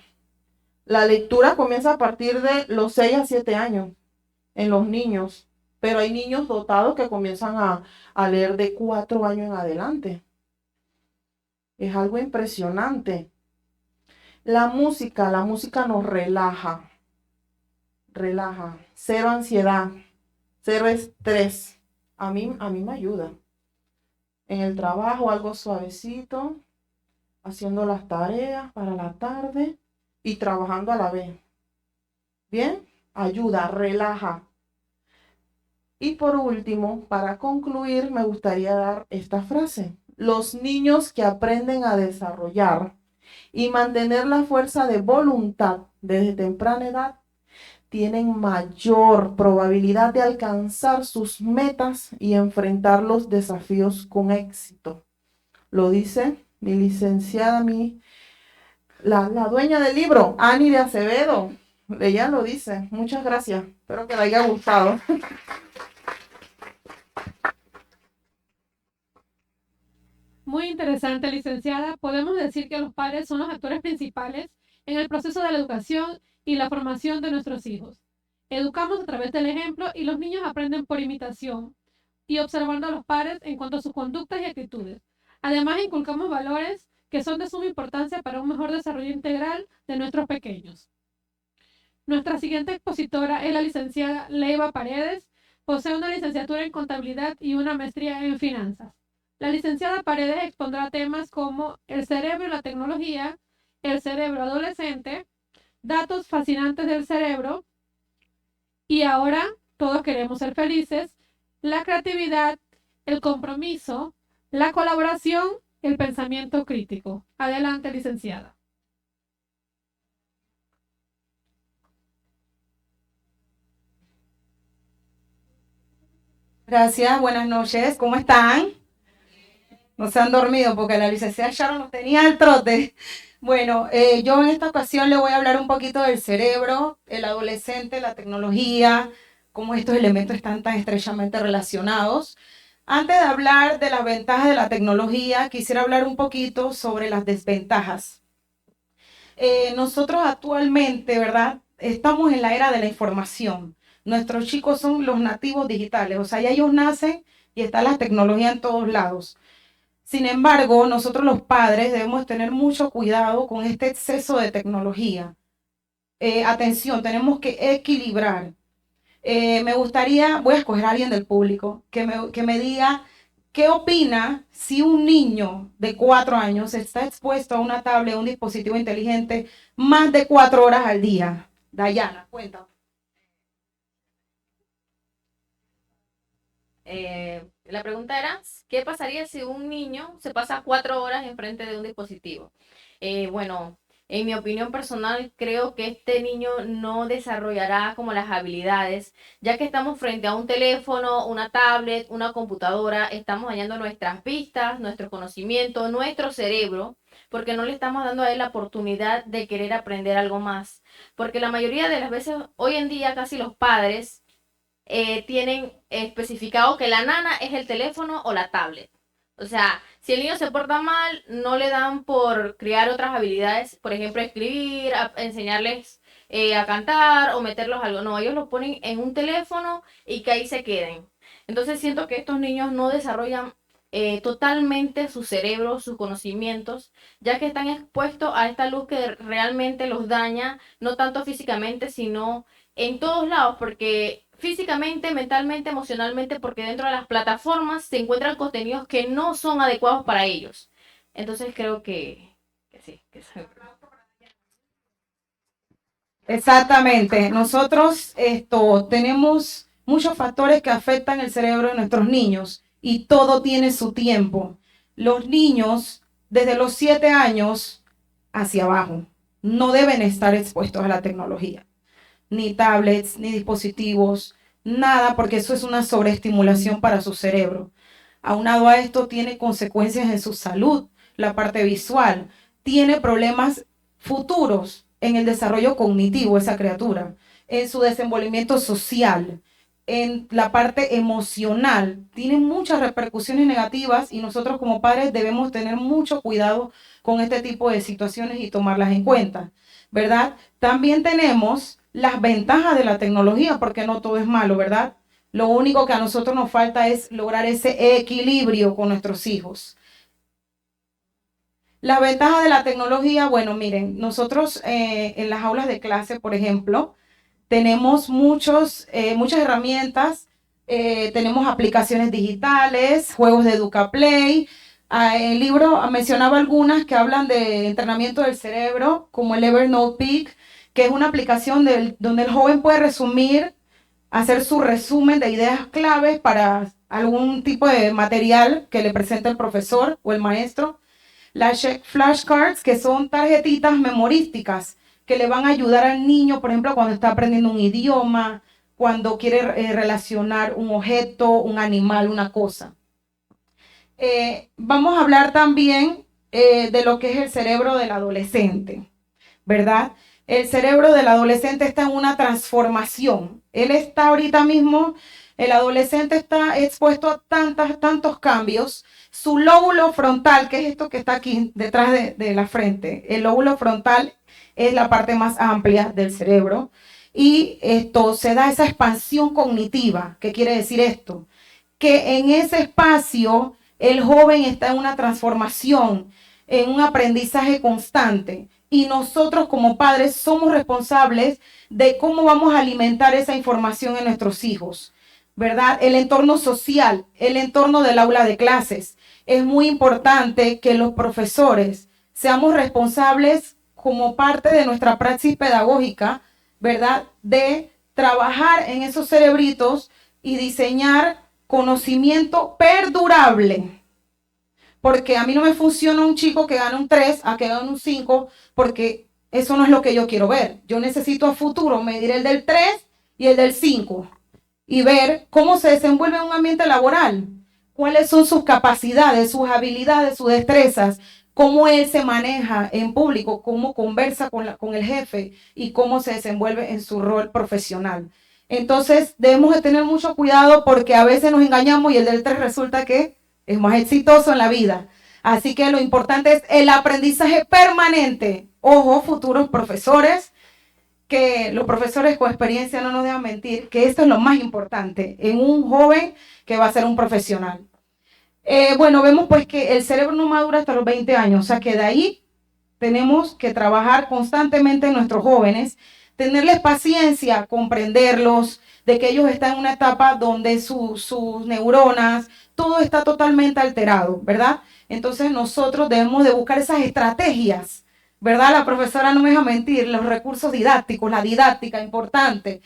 comienza a partir de los 6 a 7 años en los niños, pero hay niños dotados que comienzan a leer de 4 años en adelante. Es algo impresionante. La música nos relaja, cero ansiedad, cero estrés. A mí me ayuda. En el trabajo algo suavecito, haciendo las tareas para la tarde y trabajando a la vez. Bien, ayuda, relaja. Y por último, para concluir, me gustaría dar esta frase. Los niños que aprenden a desarrollar y mantener la fuerza de voluntad desde temprana edad tienen mayor probabilidad de alcanzar sus metas y enfrentar los desafíos con éxito. Lo dice mi licenciada, la dueña del libro, Ani de Acevedo. Ella lo dice. Muchas gracias. Espero que le haya gustado. Muy interesante, licenciada. Podemos decir que los padres son los actores principales en el proceso de la educación y la formación de nuestros hijos. Educamos a través del ejemplo y los niños aprenden por imitación y observando a los padres en cuanto a sus conductas y actitudes. Además, inculcamos valores que son de suma importancia para un mejor desarrollo integral de nuestros pequeños. Nuestra siguiente expositora es la licenciada Leiva Paredes. Posee una licenciatura en contabilidad y una maestría en finanzas. La licenciada Paredes expondrá temas como el cerebro y la tecnología, el cerebro adolescente, datos fascinantes del cerebro y ahora todos queremos ser felices, la creatividad, el compromiso, la colaboración, el pensamiento crítico. Adelante, licenciada. Gracias, buenas noches, ¿cómo están? No se han dormido porque la licenciada Sharon los tenía al trote. Bueno, yo en esta ocasión le voy a hablar un poquito del cerebro, el adolescente, la tecnología, cómo estos elementos están tan estrechamente relacionados. Antes de hablar de las ventajas de la tecnología, quisiera hablar un poquito sobre las desventajas. Nosotros actualmente, ¿verdad? Estamos en la era de la información. Nuestros chicos son los nativos digitales, o sea, ya ellos nacen y está la tecnología en todos lados. Sin embargo, nosotros los padres debemos tener mucho cuidado con este exceso de tecnología. Atención, tenemos que equilibrar. Me gustaría, voy a escoger a alguien del público que me diga qué opina si un niño de 4 años está expuesto a una tablet, a un dispositivo inteligente, más de 4 horas al día. Dayana, cuéntame. La pregunta era, ¿qué pasaría si un niño se pasa 4 horas enfrente de un dispositivo? Bueno, en mi opinión personal, creo que este niño no desarrollará como las habilidades, ya que estamos frente a un teléfono, una tablet, una computadora, estamos hallando nuestras vistas, nuestro conocimiento, nuestro cerebro, porque no le estamos dando a él la oportunidad de querer aprender algo más. Porque la mayoría de las veces, hoy en día, casi los padres tienen especificado que la nana es el teléfono o la tablet. O sea, si el niño se porta mal, no le dan por crear otras habilidades, por ejemplo, escribir, enseñarles a cantar o meterlos algo. No, ellos lo ponen en un teléfono y que ahí se queden. Entonces siento que estos niños no desarrollan totalmente su cerebro, sus conocimientos, ya que están expuestos a esta luz que realmente los daña, no tanto físicamente, sino en todos lados, porque físicamente, mentalmente, emocionalmente, porque dentro de las plataformas se encuentran contenidos que no son adecuados para ellos. Entonces creo que sí, que es... Exactamente. Nosotros tenemos muchos factores que afectan el cerebro de nuestros niños y todo tiene su tiempo. Los niños, desde los 7 años hacia abajo, no deben estar expuestos a la tecnología, ni tablets, ni dispositivos, nada, porque eso es una sobreestimulación para su cerebro. Aunado a esto, tiene consecuencias en su salud, la parte visual, tiene problemas futuros en el desarrollo cognitivo esa criatura, en su desenvolvimiento social, en la parte emocional, tiene muchas repercusiones negativas y nosotros como padres debemos tener mucho cuidado con este tipo de situaciones y tomarlas en cuenta, ¿verdad? También tenemos las ventajas de la tecnología, porque no todo es malo, ¿verdad? Lo único que a nosotros nos falta es lograr ese equilibrio con nuestros hijos. Las ventajas de la tecnología, bueno, miren, nosotros en las aulas de clase, por ejemplo, tenemos muchas herramientas, tenemos aplicaciones digitales, juegos de EducaPlay. El libro mencionaba algunas que hablan de entrenamiento del cerebro, como el Evernote Peak, que es una aplicación donde el joven puede resumir, hacer su resumen de ideas claves para algún tipo de material que le presente el profesor o el maestro. Las flashcards, que son tarjetitas memorísticas que le van a ayudar al niño, por ejemplo, cuando está aprendiendo un idioma, cuando quiere relacionar un objeto, un animal, una cosa. Vamos a hablar también de lo que es el cerebro del adolescente, ¿verdad? El cerebro del adolescente está en una transformación. Él está ahorita mismo, el adolescente está expuesto a tantos cambios. Su lóbulo frontal, que es esto que está aquí detrás de la frente, el lóbulo frontal es la parte más amplia del cerebro y esto se da esa expansión cognitiva. ¿Qué quiere decir esto? Que en ese espacio el joven está en una transformación, en un aprendizaje constante y nosotros como padres somos responsables de cómo vamos a alimentar esa información en nuestros hijos, ¿verdad? El entorno social, el entorno del aula de clases. Es muy importante que los profesores seamos responsables como parte de nuestra praxis pedagógica, ¿verdad? De trabajar en esos cerebritos y diseñar conocimiento perdurable. Porque a mí no me funciona un chico que gane un 3 a que gane un 5, porque eso no es lo que yo quiero ver. Yo necesito a futuro medir el del 3 y el del 5 y ver cómo se desenvuelve en un ambiente laboral, cuáles son sus capacidades, sus habilidades, sus destrezas, cómo él se maneja en público, cómo conversa con el jefe y cómo se desenvuelve en su rol profesional. Entonces debemos de tener mucho cuidado porque a veces nos engañamos y el del 3 resulta que es más exitoso en la vida. Así que lo importante es el aprendizaje permanente. Ojo, futuros profesores, que los profesores con experiencia no nos dejan mentir, que esto es lo más importante en un joven que va a ser un profesional. Bueno, vemos pues que el cerebro no madura hasta los 20 años, o sea que de ahí tenemos que trabajar constantemente en nuestros jóvenes, tenerles paciencia, comprenderlos, de que ellos están en una etapa donde sus neuronas, todo está totalmente alterado, ¿verdad? Entonces nosotros debemos de buscar esas estrategias, ¿verdad? La profesora no me deja mentir, los recursos didácticos, la didáctica importante,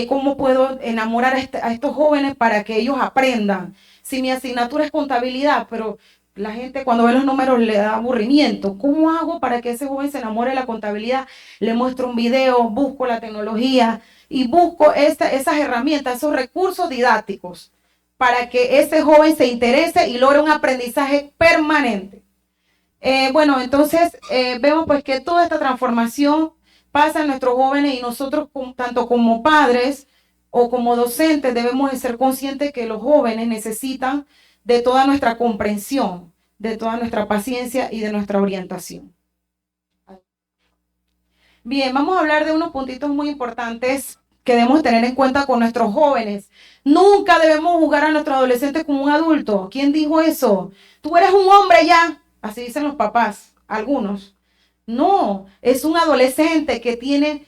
cómo puedo enamorar a estos jóvenes para que ellos aprendan. Si mi asignatura es contabilidad, pero la gente cuando ve los números le da aburrimiento, ¿cómo hago para que ese joven se enamore de la contabilidad? Le muestro un video, busco la tecnología y busco esas herramientas, esos recursos didácticos para que ese joven se interese y logre un aprendizaje permanente. Bueno, entonces vemos pues que toda esta transformación pasa en nuestros jóvenes y nosotros tanto como padres o como docentes debemos de ser conscientes que los jóvenes necesitan de toda nuestra comprensión, de toda nuestra paciencia y de nuestra orientación. Bien, vamos a hablar de unos puntitos muy importantes que debemos tener en cuenta con nuestros jóvenes. Nunca debemos juzgar a nuestro adolescente como un adulto. ¿Quién dijo eso? Tú eres un hombre ya. Así dicen los papás, algunos. No, es un adolescente que tiene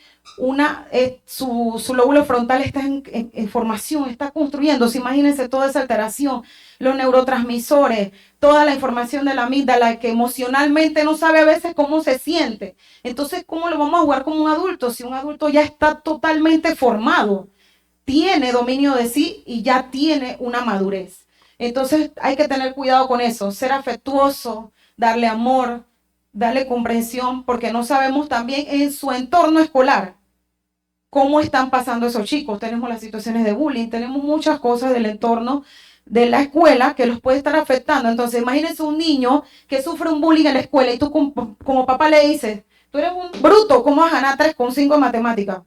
su lóbulo frontal está en formación, está construyéndose. Imagínense toda esa alteración, los neurotransmisores, toda la información de la amígdala que emocionalmente no sabe a veces cómo se siente. Entonces, ¿cómo lo vamos a jugar como un adulto? Si un adulto ya está totalmente formado, tiene dominio de sí y ya tiene una madurez. Entonces, hay que tener cuidado con eso, ser afectuoso, darle amor, darle comprensión, porque no sabemos también en su entorno escolar cómo están pasando esos chicos. Tenemos las situaciones de bullying, tenemos muchas cosas del entorno de la escuela que los puede estar afectando. Entonces, imagínense un niño que sufre un bullying en la escuela y tú como papá le dices, tú eres un bruto, ¿cómo vas a ganar 3,5 en matemática?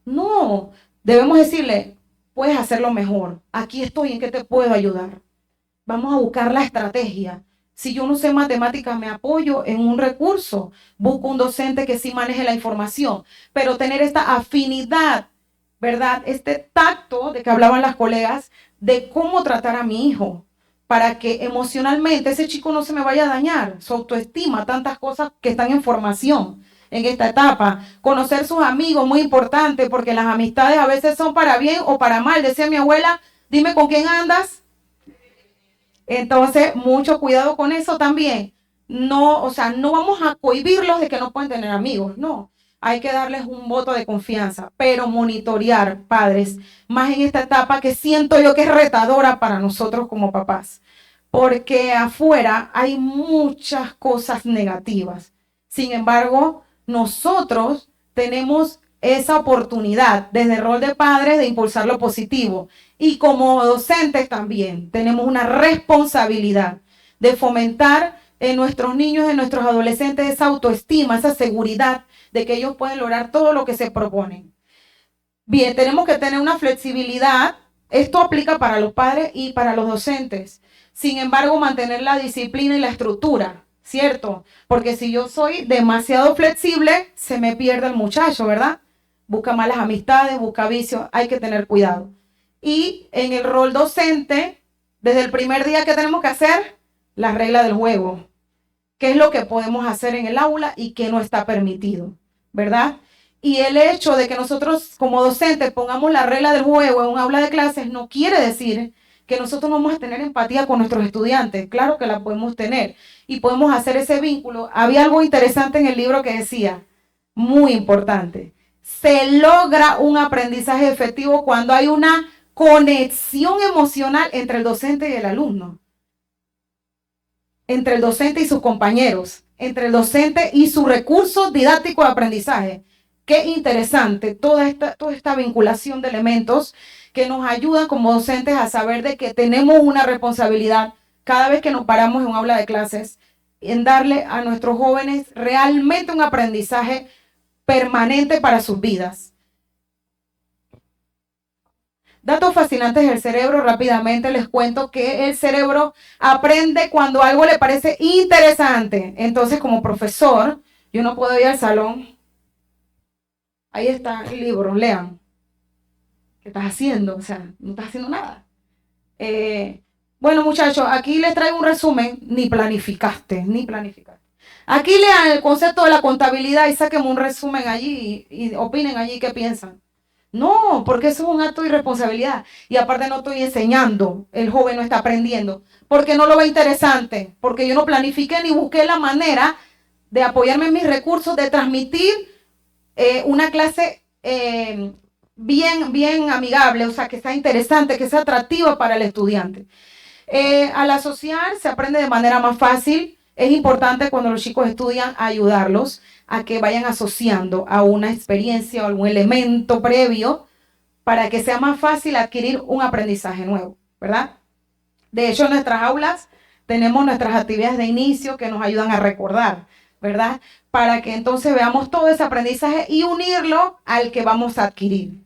No, debemos decirle, puedes hacerlo mejor. Aquí estoy, ¿en qué te puedo ayudar? Vamos a buscar la estrategia. Si yo no sé matemáticas, me apoyo en un recurso. Busco un docente que sí maneje la información. Pero tener esta afinidad, ¿verdad? Este tacto de que hablaban las colegas, de cómo tratar a mi hijo, para que emocionalmente ese chico no se me vaya a dañar. Su autoestima, tantas cosas que están en formación en esta etapa. Conocer sus amigos, muy importante, porque las amistades a veces son para bien o para mal. Decía mi abuela, dime con quién andas. Entonces, mucho cuidado con eso también. No, o sea, no vamos a cohibirlos de que no pueden tener amigos, no. Hay que darles un voto de confianza, pero monitorear, padres, más en esta etapa que siento yo que es retadora para nosotros como papás, porque afuera hay muchas cosas negativas. Sin embargo, nosotros tenemos esa oportunidad desde el rol de padres de impulsar lo positivo. Y como docentes también tenemos una responsabilidad de fomentar en nuestros niños, en nuestros adolescentes, esa autoestima, esa seguridad de que ellos pueden lograr todo lo que se proponen. Bien, tenemos que tener una flexibilidad. Esto aplica para los padres y para los docentes. Sin embargo, mantener la disciplina y la estructura, ¿cierto? Porque si yo soy demasiado flexible, se me pierde el muchacho, ¿verdad? Busca malas amistades, busca vicios, hay que tener cuidado. Y en el rol docente, desde el primer día, ¿qué tenemos que hacer? La regla del juego. ¿Qué es lo que podemos hacer en el aula y qué no está permitido? ¿Verdad? Y el hecho de que nosotros como docentes pongamos la regla del juego en un aula de clases no quiere decir que nosotros no vamos a tener empatía con nuestros estudiantes. Claro que la podemos tener y podemos hacer ese vínculo. Había algo interesante en el libro que decía, muy importante, se logra un aprendizaje efectivo cuando hay una conexión emocional entre el docente y el alumno, entre el docente y sus compañeros, entre el docente y su recurso didáctico de aprendizaje. Qué interesante toda esta vinculación de elementos que nos ayudan como docentes a saber de que tenemos una responsabilidad cada vez que nos paramos en un aula de clases en darle a nuestros jóvenes realmente un aprendizaje permanente para sus vidas. Datos fascinantes del cerebro, rápidamente les cuento que el cerebro aprende cuando algo le parece interesante. Entonces, como profesor, yo no puedo ir al salón. Ahí está el libro, lean. ¿Qué estás haciendo? O sea, no estás haciendo nada. Bueno, muchachos, aquí les traigo un resumen. Ni planificaste. Aquí lean el concepto de la contabilidad y saquen un resumen allí y opinen allí qué piensan. No, porque eso es un acto de irresponsabilidad. Y aparte no estoy enseñando, el joven no está aprendiendo, porque no lo ve interesante, porque yo no planifiqué ni busqué la manera de apoyarme en mis recursos, de transmitir una clase bien amigable, o sea, que sea interesante, que sea atractiva para el estudiante. Al asociar se aprende de manera más fácil. Es importante cuando los chicos estudian ayudarlos a que vayan asociando a una experiencia o algún elemento previo para que sea más fácil adquirir un aprendizaje nuevo, ¿verdad? De hecho, en nuestras aulas tenemos nuestras actividades de inicio que nos ayudan a recordar, ¿verdad? Para que entonces veamos todo ese aprendizaje y unirlo al que vamos a adquirir.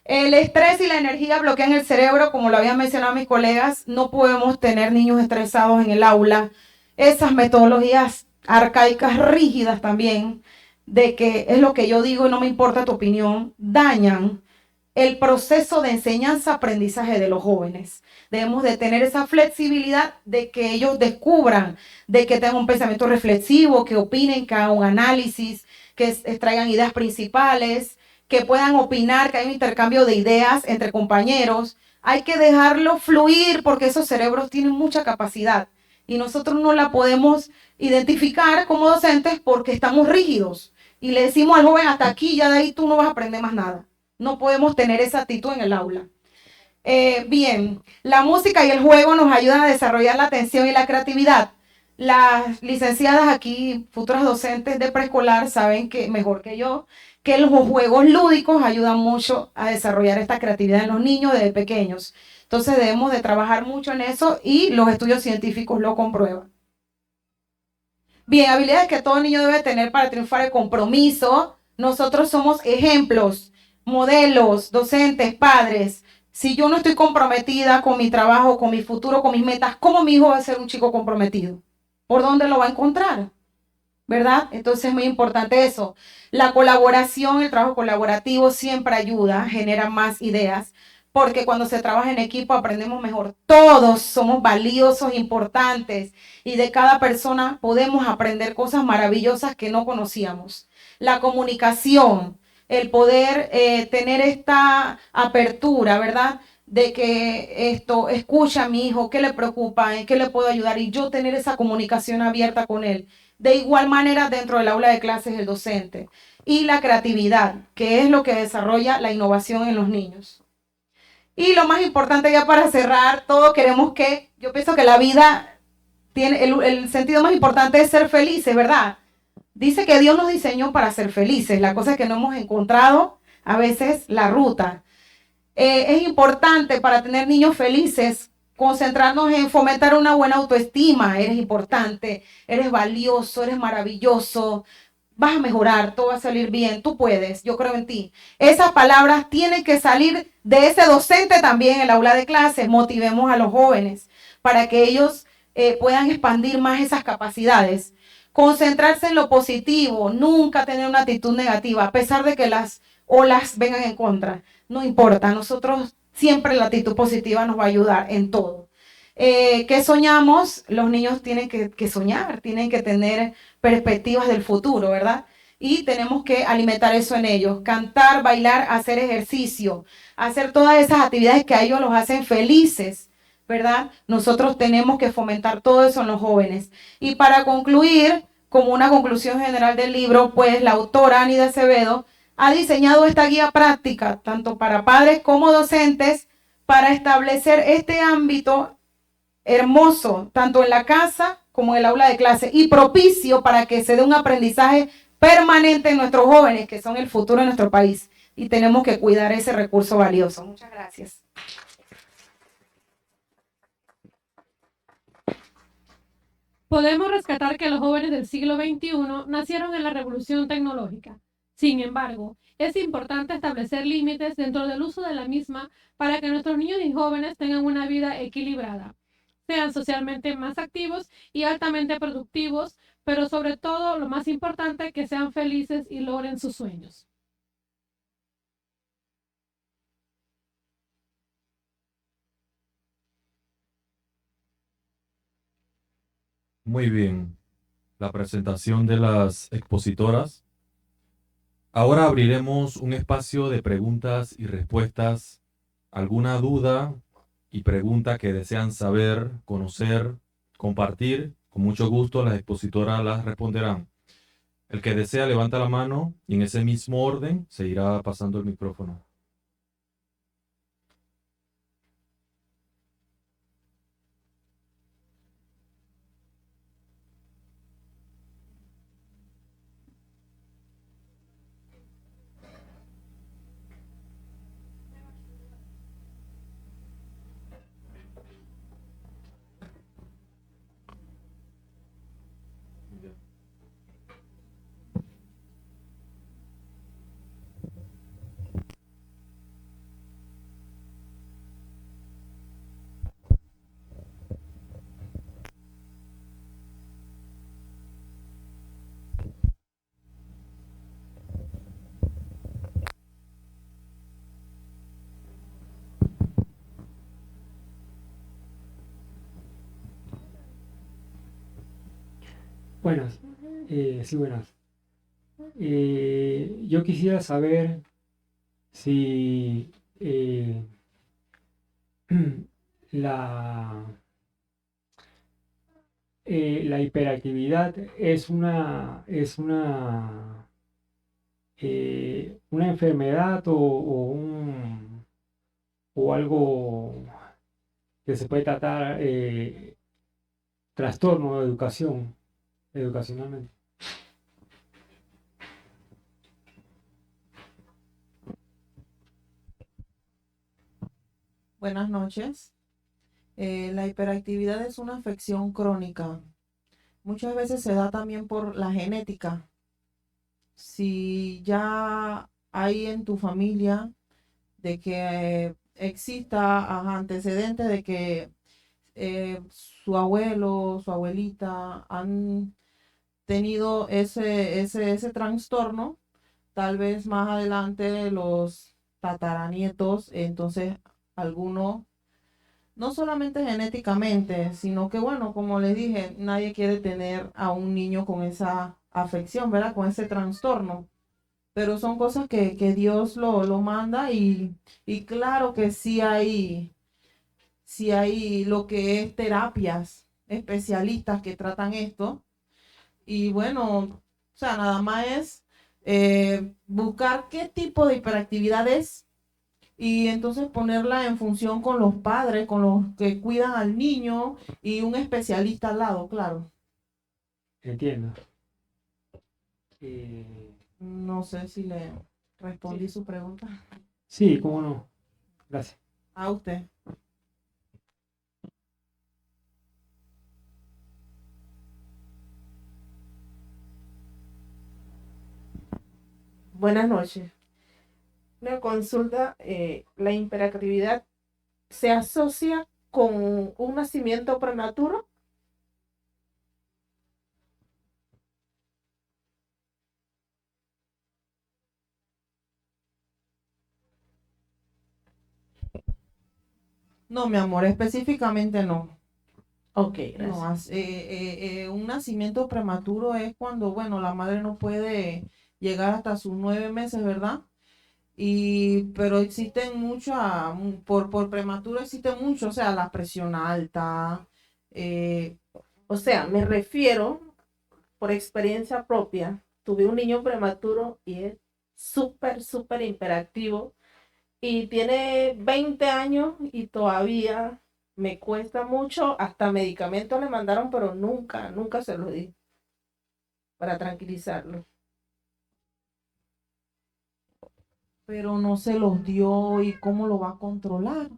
El estrés y la energía bloquean el cerebro, como lo habían mencionado mis colegas. No podemos tener niños estresados en el aula. Esas metodologías arcaicas, rígidas también, de que es lo que yo digo y no me importa tu opinión, dañan el proceso de enseñanza-aprendizaje de los jóvenes. Debemos de tener esa flexibilidad de que ellos descubran, de que tengan un pensamiento reflexivo, que opinen, que hagan un análisis, que extraigan ideas principales, que puedan opinar, que hay un intercambio de ideas entre compañeros. Hay que dejarlo fluir porque esos cerebros tienen mucha capacidad y nosotros no la podemos identificar como docentes porque estamos rígidos y le decimos al joven hasta aquí, ya de ahí tú no vas a aprender más nada. No podemos tener esa actitud en el aula. Bien, la música y el juego nos ayudan a desarrollar la atención y la creatividad. Las licenciadas aquí, futuras docentes de preescolar, saben que mejor que yo, que los juegos lúdicos ayudan mucho a desarrollar esta creatividad en los niños desde pequeños. Entonces debemos de trabajar mucho en eso y los estudios científicos lo comprueban. Bien, habilidades que todo niño debe tener para triunfar: el compromiso. Nosotros somos ejemplos, modelos, docentes, padres. Si yo no estoy comprometida con mi trabajo, con mi futuro, con mis metas, ¿cómo mi hijo va a ser un chico comprometido? ¿Por dónde lo va a encontrar? ¿Verdad? Entonces es muy importante eso. La colaboración, el trabajo colaborativo siempre ayuda, genera más ideas, porque cuando se trabaja en equipo aprendemos mejor. Todos somos valiosos, importantes, y de cada persona podemos aprender cosas maravillosas que no conocíamos. La comunicación, el poder tener esta apertura, ¿verdad? De que esto, escucha a mi hijo, qué le preocupa, en qué le puedo ayudar, y yo tener esa comunicación abierta con él. De igual manera, dentro del aula de clases, el docente. Y la creatividad, que es lo que desarrolla la innovación en los niños. Y lo más importante, ya para cerrar, todos queremos que, yo pienso que la vida tiene, el sentido más importante es ser felices, ¿verdad? Dice que Dios nos diseñó para ser felices. La cosa es que no hemos encontrado a veces la ruta. Es importante para tener niños felices concentrarnos en fomentar una buena autoestima. Eres importante, eres valioso, eres maravilloso, vas a mejorar, todo va a salir bien, tú puedes, yo creo en ti. Esas palabras tienen que salir de ese docente también en el aula de clases. Motivemos a los jóvenes para que ellos puedan expandir más esas capacidades. Concentrarse en lo positivo, nunca tener una actitud negativa, a pesar de que las olas vengan en contra. No importa, nosotros siempre la actitud positiva nos va a ayudar en todo. ¿Qué soñamos? Los niños tienen que soñar, tienen que tener perspectivas del futuro, ¿verdad? Y tenemos que alimentar eso en ellos. Cantar, bailar, hacer ejercicio, hacer todas esas actividades que a ellos los hacen felices, ¿verdad? Nosotros tenemos que fomentar todo eso en los jóvenes. Y para concluir, como una conclusión general del libro, pues la autora Ani de Acevedo ha diseñado esta guía práctica, tanto para padres como docentes, para establecer este ámbito hermoso, tanto en la casa como en el aula de clase, y propicio para que se dé un aprendizaje permanente en nuestros jóvenes, que son el futuro de nuestro país, y tenemos que cuidar ese recurso valioso. Muchas gracias. Podemos rescatar que los jóvenes del siglo XXI nacieron en la revolución tecnológica. Sin embargo, es importante establecer límites dentro del uso de la misma para que nuestros niños y jóvenes tengan una vida equilibrada, sean socialmente más activos y altamente productivos, pero sobre todo, lo más importante, que sean felices y logren sus sueños. Muy bien, la presentación de las expositoras. Ahora abriremos un espacio de preguntas y respuestas. ¿Alguna duda y pregunta que desean saber, conocer, compartir? Con mucho gusto las expositoras las responderán. El que desea levanta la mano y en ese mismo orden se irá pasando el micrófono. Buenas. Sí, buenas. Yo quisiera saber si la, la hiperactividad una enfermedad o algo que se puede tratar trastorno de educacionalmente. Buenas noches. La hiperactividad es una afección crónica. Muchas veces se da también por la genética. Si ya hay en tu familia de que exista antecedentes de que su abuelo, su abuelita han tenido ese trastorno, tal vez más adelante los tataranietos, entonces algunos, no solamente genéticamente, sino que bueno, como les dije, nadie quiere tener a un niño con esa afección, ¿verdad? Con ese trastorno. Pero son cosas que Dios lo manda y claro que sí hay lo que es terapias, especialistas que tratan esto. Y bueno, o sea, nada más es buscar qué tipo de hiperactividad es y entonces ponerla en función con los padres, con los que cuidan al niño y un especialista al lado, claro. Entiendo. No sé si le respondí su pregunta. Sí, cómo no. Gracias. A usted. Buenas noches. Una consulta, ¿la hiperactividad se asocia con un nacimiento prematuro? No, mi amor, específicamente no. Ok, No, gracias. un nacimiento prematuro es cuando, bueno, la madre no puede llegar hasta sus 9 meses, ¿verdad? Pero existen por prematuro existen muchos, o sea, la presión alta. O sea, me refiero, por experiencia propia, tuve un niño prematuro y es súper, súper hiperactivo y tiene 20 años y todavía me cuesta mucho, hasta medicamentos le mandaron, pero nunca, nunca se los di para tranquilizarlo. Pero no se los dio y cómo lo va a controlar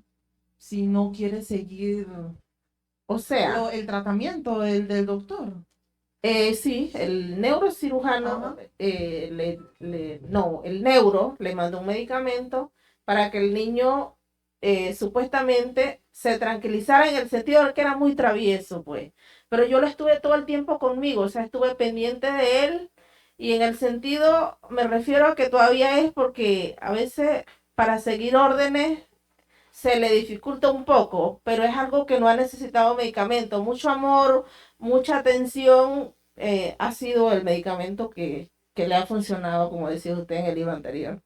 si no quiere seguir O sea, el tratamiento del doctor. sí, el neurocirujano, no, el neuro le mandó un medicamento para que el niño supuestamente se tranquilizara en el sentido de que era muy travieso, pues. Pero yo lo estuve todo el tiempo conmigo, o sea, estuve pendiente de él y en el sentido, me refiero a que todavía es porque a veces para seguir órdenes se le dificulta un poco, pero es algo que no ha necesitado medicamento. Mucho amor, mucha atención ha sido el medicamento que le ha funcionado, como decía usted en el libro anterior.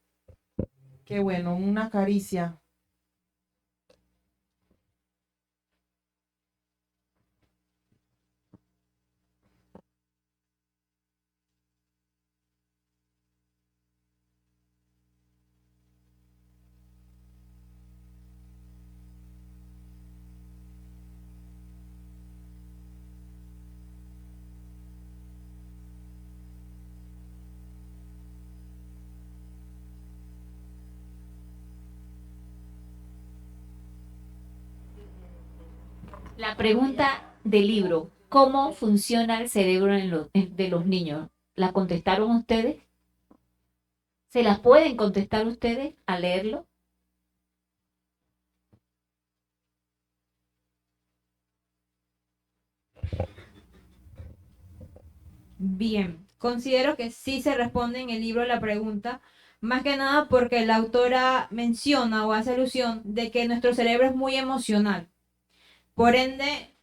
Qué bueno, una caricia. La pregunta del libro, ¿cómo funciona el cerebro de los niños? ¿La contestaron ustedes? ¿Se las pueden contestar ustedes al leerlo? Bien, considero que sí se responde en el libro la pregunta, más que nada porque la autora menciona o hace alusión de que nuestro cerebro es muy emocional. Por ende,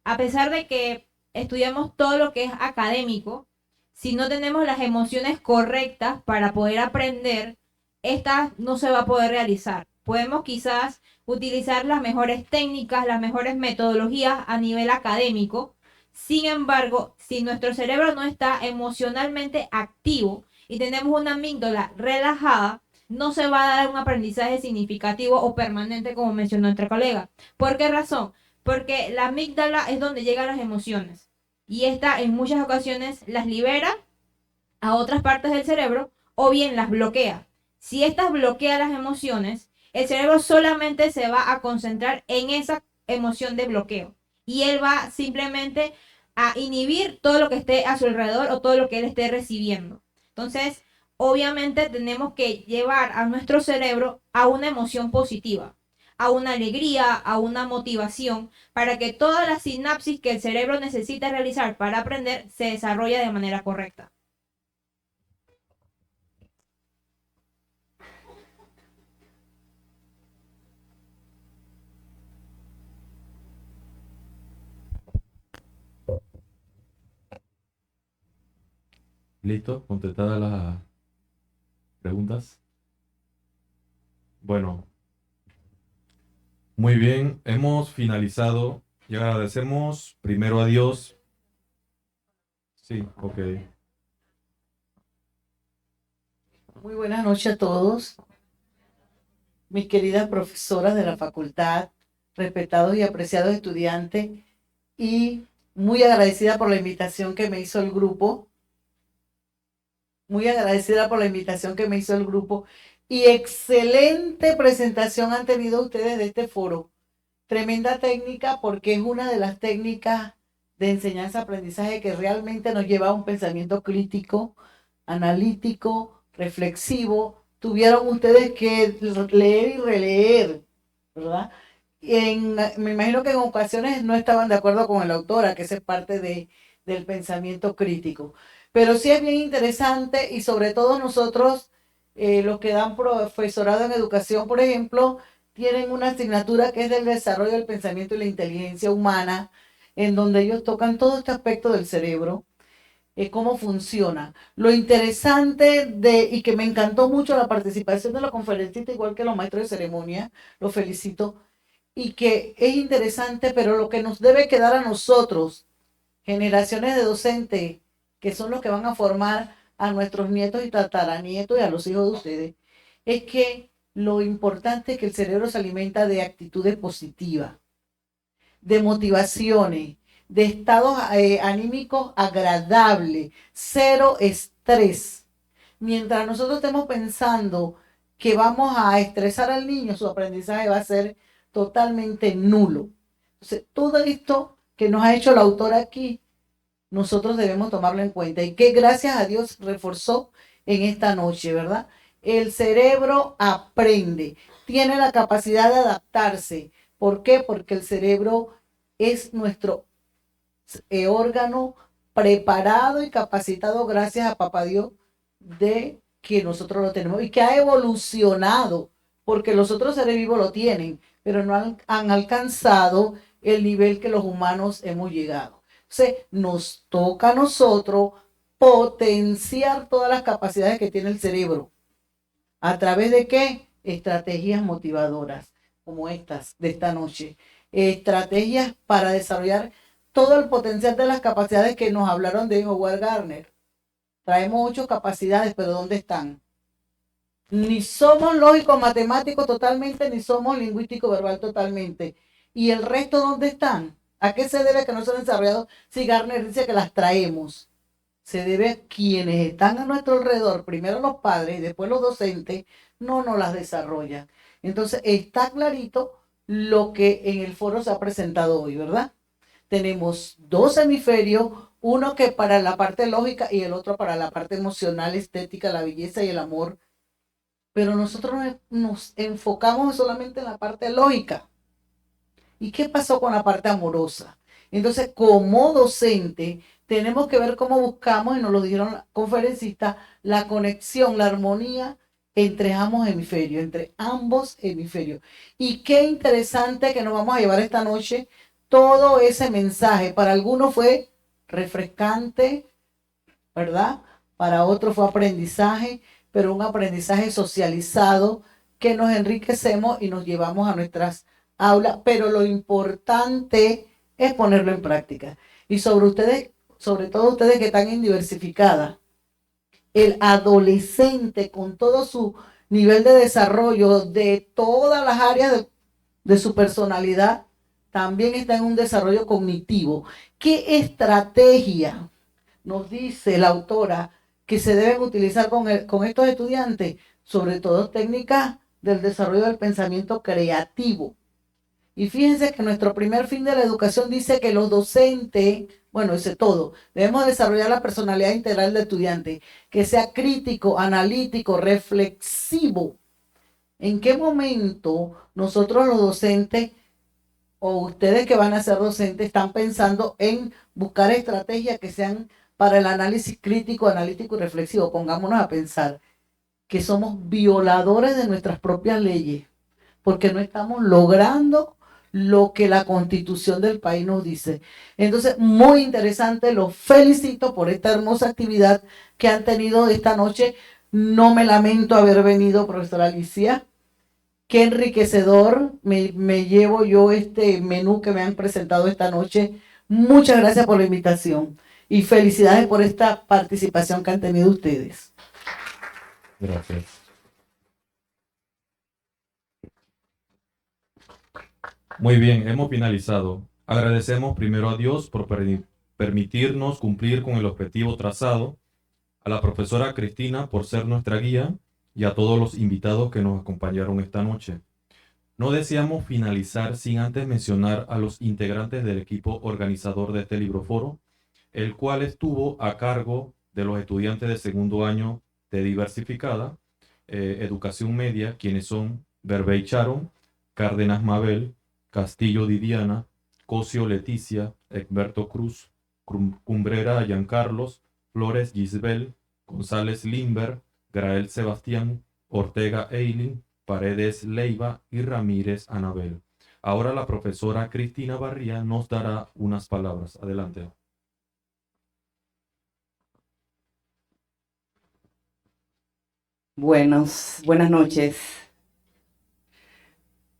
a pesar de que estudiamos todo lo que es académico, si no tenemos las emociones correctas para poder aprender, esta no se va a poder realizar. Podemos quizás utilizar las mejores técnicas, las mejores metodologías a nivel académico. Sin embargo, si nuestro cerebro no está emocionalmente activo y tenemos una amígdala relajada, no se va a dar un aprendizaje significativo o permanente, como mencionó nuestra colega. ¿Por qué razón? Porque la amígdala es donde llegan las emociones y esta en muchas ocasiones las libera a otras partes del cerebro o bien las bloquea. Si estas bloquea las emociones, el cerebro solamente se va a concentrar en esa emoción de bloqueo y él va simplemente a inhibir todo lo que esté a su alrededor o todo lo que él esté recibiendo. Entonces, obviamente tenemos que llevar a nuestro cerebro a una emoción positiva, a una alegría, a una motivación, para que toda la sinapsis que el cerebro necesita realizar para aprender se desarrolle de manera correcta. ¿Listo? ¿Contestadas las preguntas? Bueno, muy bien, hemos finalizado y agradecemos primero a Dios. Sí, ok. Muy buenas noches a todos, mis queridas profesoras de la facultad, respetados y apreciados estudiantes, y muy agradecida por la invitación que me hizo el grupo. Muy agradecida por la invitación que me hizo el grupo y excelente presentación han tenido ustedes de este foro. Tremenda técnica porque es una de las técnicas de enseñanza-aprendizaje que realmente nos lleva a un pensamiento crítico, analítico, reflexivo. Tuvieron ustedes que leer y releer, ¿verdad? Me imagino que en ocasiones no estaban de acuerdo con la autora, que esa es parte del pensamiento crítico. Pero sí es bien interesante y sobre todo nosotros, los que dan profesorado en educación, por ejemplo, tienen una asignatura que es del desarrollo del pensamiento y la inteligencia humana, en donde ellos tocan todo este aspecto del cerebro, cómo funciona. Lo interesante y que me encantó mucho la participación de la conferencista, igual que los maestros de ceremonia, los felicito, y que es interesante, pero lo que nos debe quedar a nosotros, generaciones de docentes, que son los que van a formar a nuestros nietos y tataranietos y a los hijos de ustedes, es que lo importante es que el cerebro se alimenta de actitudes positivas, de motivaciones, de estados anímicos agradables, cero estrés. Mientras nosotros estemos pensando que vamos a estresar al niño, su aprendizaje va a ser totalmente nulo. Entonces, todo esto que nos ha hecho la autora aquí, nosotros debemos tomarlo en cuenta y que gracias a Dios reforzó en esta noche, ¿verdad? El cerebro aprende, tiene la capacidad de adaptarse. ¿Por qué? Porque el cerebro es nuestro órgano preparado y capacitado gracias a Papá Dios de que nosotros lo tenemos y que ha evolucionado, porque los otros seres vivos lo tienen, pero no han alcanzado el nivel que los humanos hemos llegado. Entonces, nos toca a nosotros potenciar todas las capacidades que tiene el cerebro. ¿A través de qué? Estrategias motivadoras, como estas de esta noche. Estrategias para desarrollar todo el potencial de las capacidades que nos hablaron de Howard Gardner. Traemos 8 capacidades, pero ¿dónde están? Ni somos lógicos matemáticos totalmente, ni somos lingüístico verbal totalmente. ¿Y el resto dónde están? ¿A qué se debe que no se han desarrollado si Gardner dice que las traemos? Se debe a quienes están a nuestro alrededor, primero los padres y después los docentes, no nos las desarrollan. Entonces está clarito lo que en el foro se ha presentado hoy, ¿verdad? Tenemos 2 hemisferios, uno que para la parte lógica y el otro para la parte emocional, estética, la belleza y el amor. Pero nosotros nos enfocamos solamente en la parte lógica. ¿Y qué pasó con la parte amorosa? Entonces, como docente, tenemos que ver cómo buscamos, y nos lo dijeron las conferencistas, la conexión, la armonía entre ambos hemisferios. Y qué interesante que nos vamos a llevar esta noche todo ese mensaje. Para algunos fue refrescante, ¿verdad? Para otros fue aprendizaje, pero un aprendizaje socializado que nos enriquecemos y nos llevamos a nuestras aulas, pero lo importante es ponerlo en práctica. Y sobre todo ustedes que están en diversificada, el adolescente con todo su nivel de desarrollo de todas las áreas de su personalidad, también está en un desarrollo cognitivo. ¿Qué estrategia nos dice la autora que se deben utilizar con estos estudiantes? Sobre todo técnicas del desarrollo del pensamiento creativo. Y fíjense que nuestro primer fin de la educación dice que los docentes, bueno, dice todo, debemos desarrollar la personalidad integral del estudiante, que sea crítico, analítico, reflexivo. ¿En qué momento nosotros los docentes o ustedes que van a ser docentes están pensando en buscar estrategias que sean para el análisis crítico, analítico y reflexivo? Pongámonos a pensar que somos violadores de nuestras propias leyes, porque no estamos logrando lo que la Constitución del país nos dice. Entonces, muy interesante, los felicito por esta hermosa actividad que han tenido esta noche. No me lamento haber venido, profesora Alicia. Qué enriquecedor me llevo yo este menú que me han presentado esta noche. Muchas gracias por la invitación y felicidades por esta participación que han tenido ustedes. Gracias. Muy bien, hemos finalizado. Agradecemos primero a Dios por permitirnos cumplir con el objetivo trazado, a la profesora Cristina por ser nuestra guía y a todos los invitados que nos acompañaron esta noche. No deseamos finalizar sin antes mencionar a los integrantes del equipo organizador de este libroforo, el cual estuvo a cargo de los estudiantes de segundo año de Diversificada, Educación Media, quienes son Berbey Charon, Cárdenas Mabel, Castillo Didiana, Cosio Leticia, Egberto Cruz, Cumbrera Giancarlos, Flores Gisbel, González Limber, Grael Sebastián, Ortega Eileen, Paredes Leiva y Ramírez Anabel. Ahora la profesora Cristina Barría nos dará unas palabras. Adelante. Buenas noches.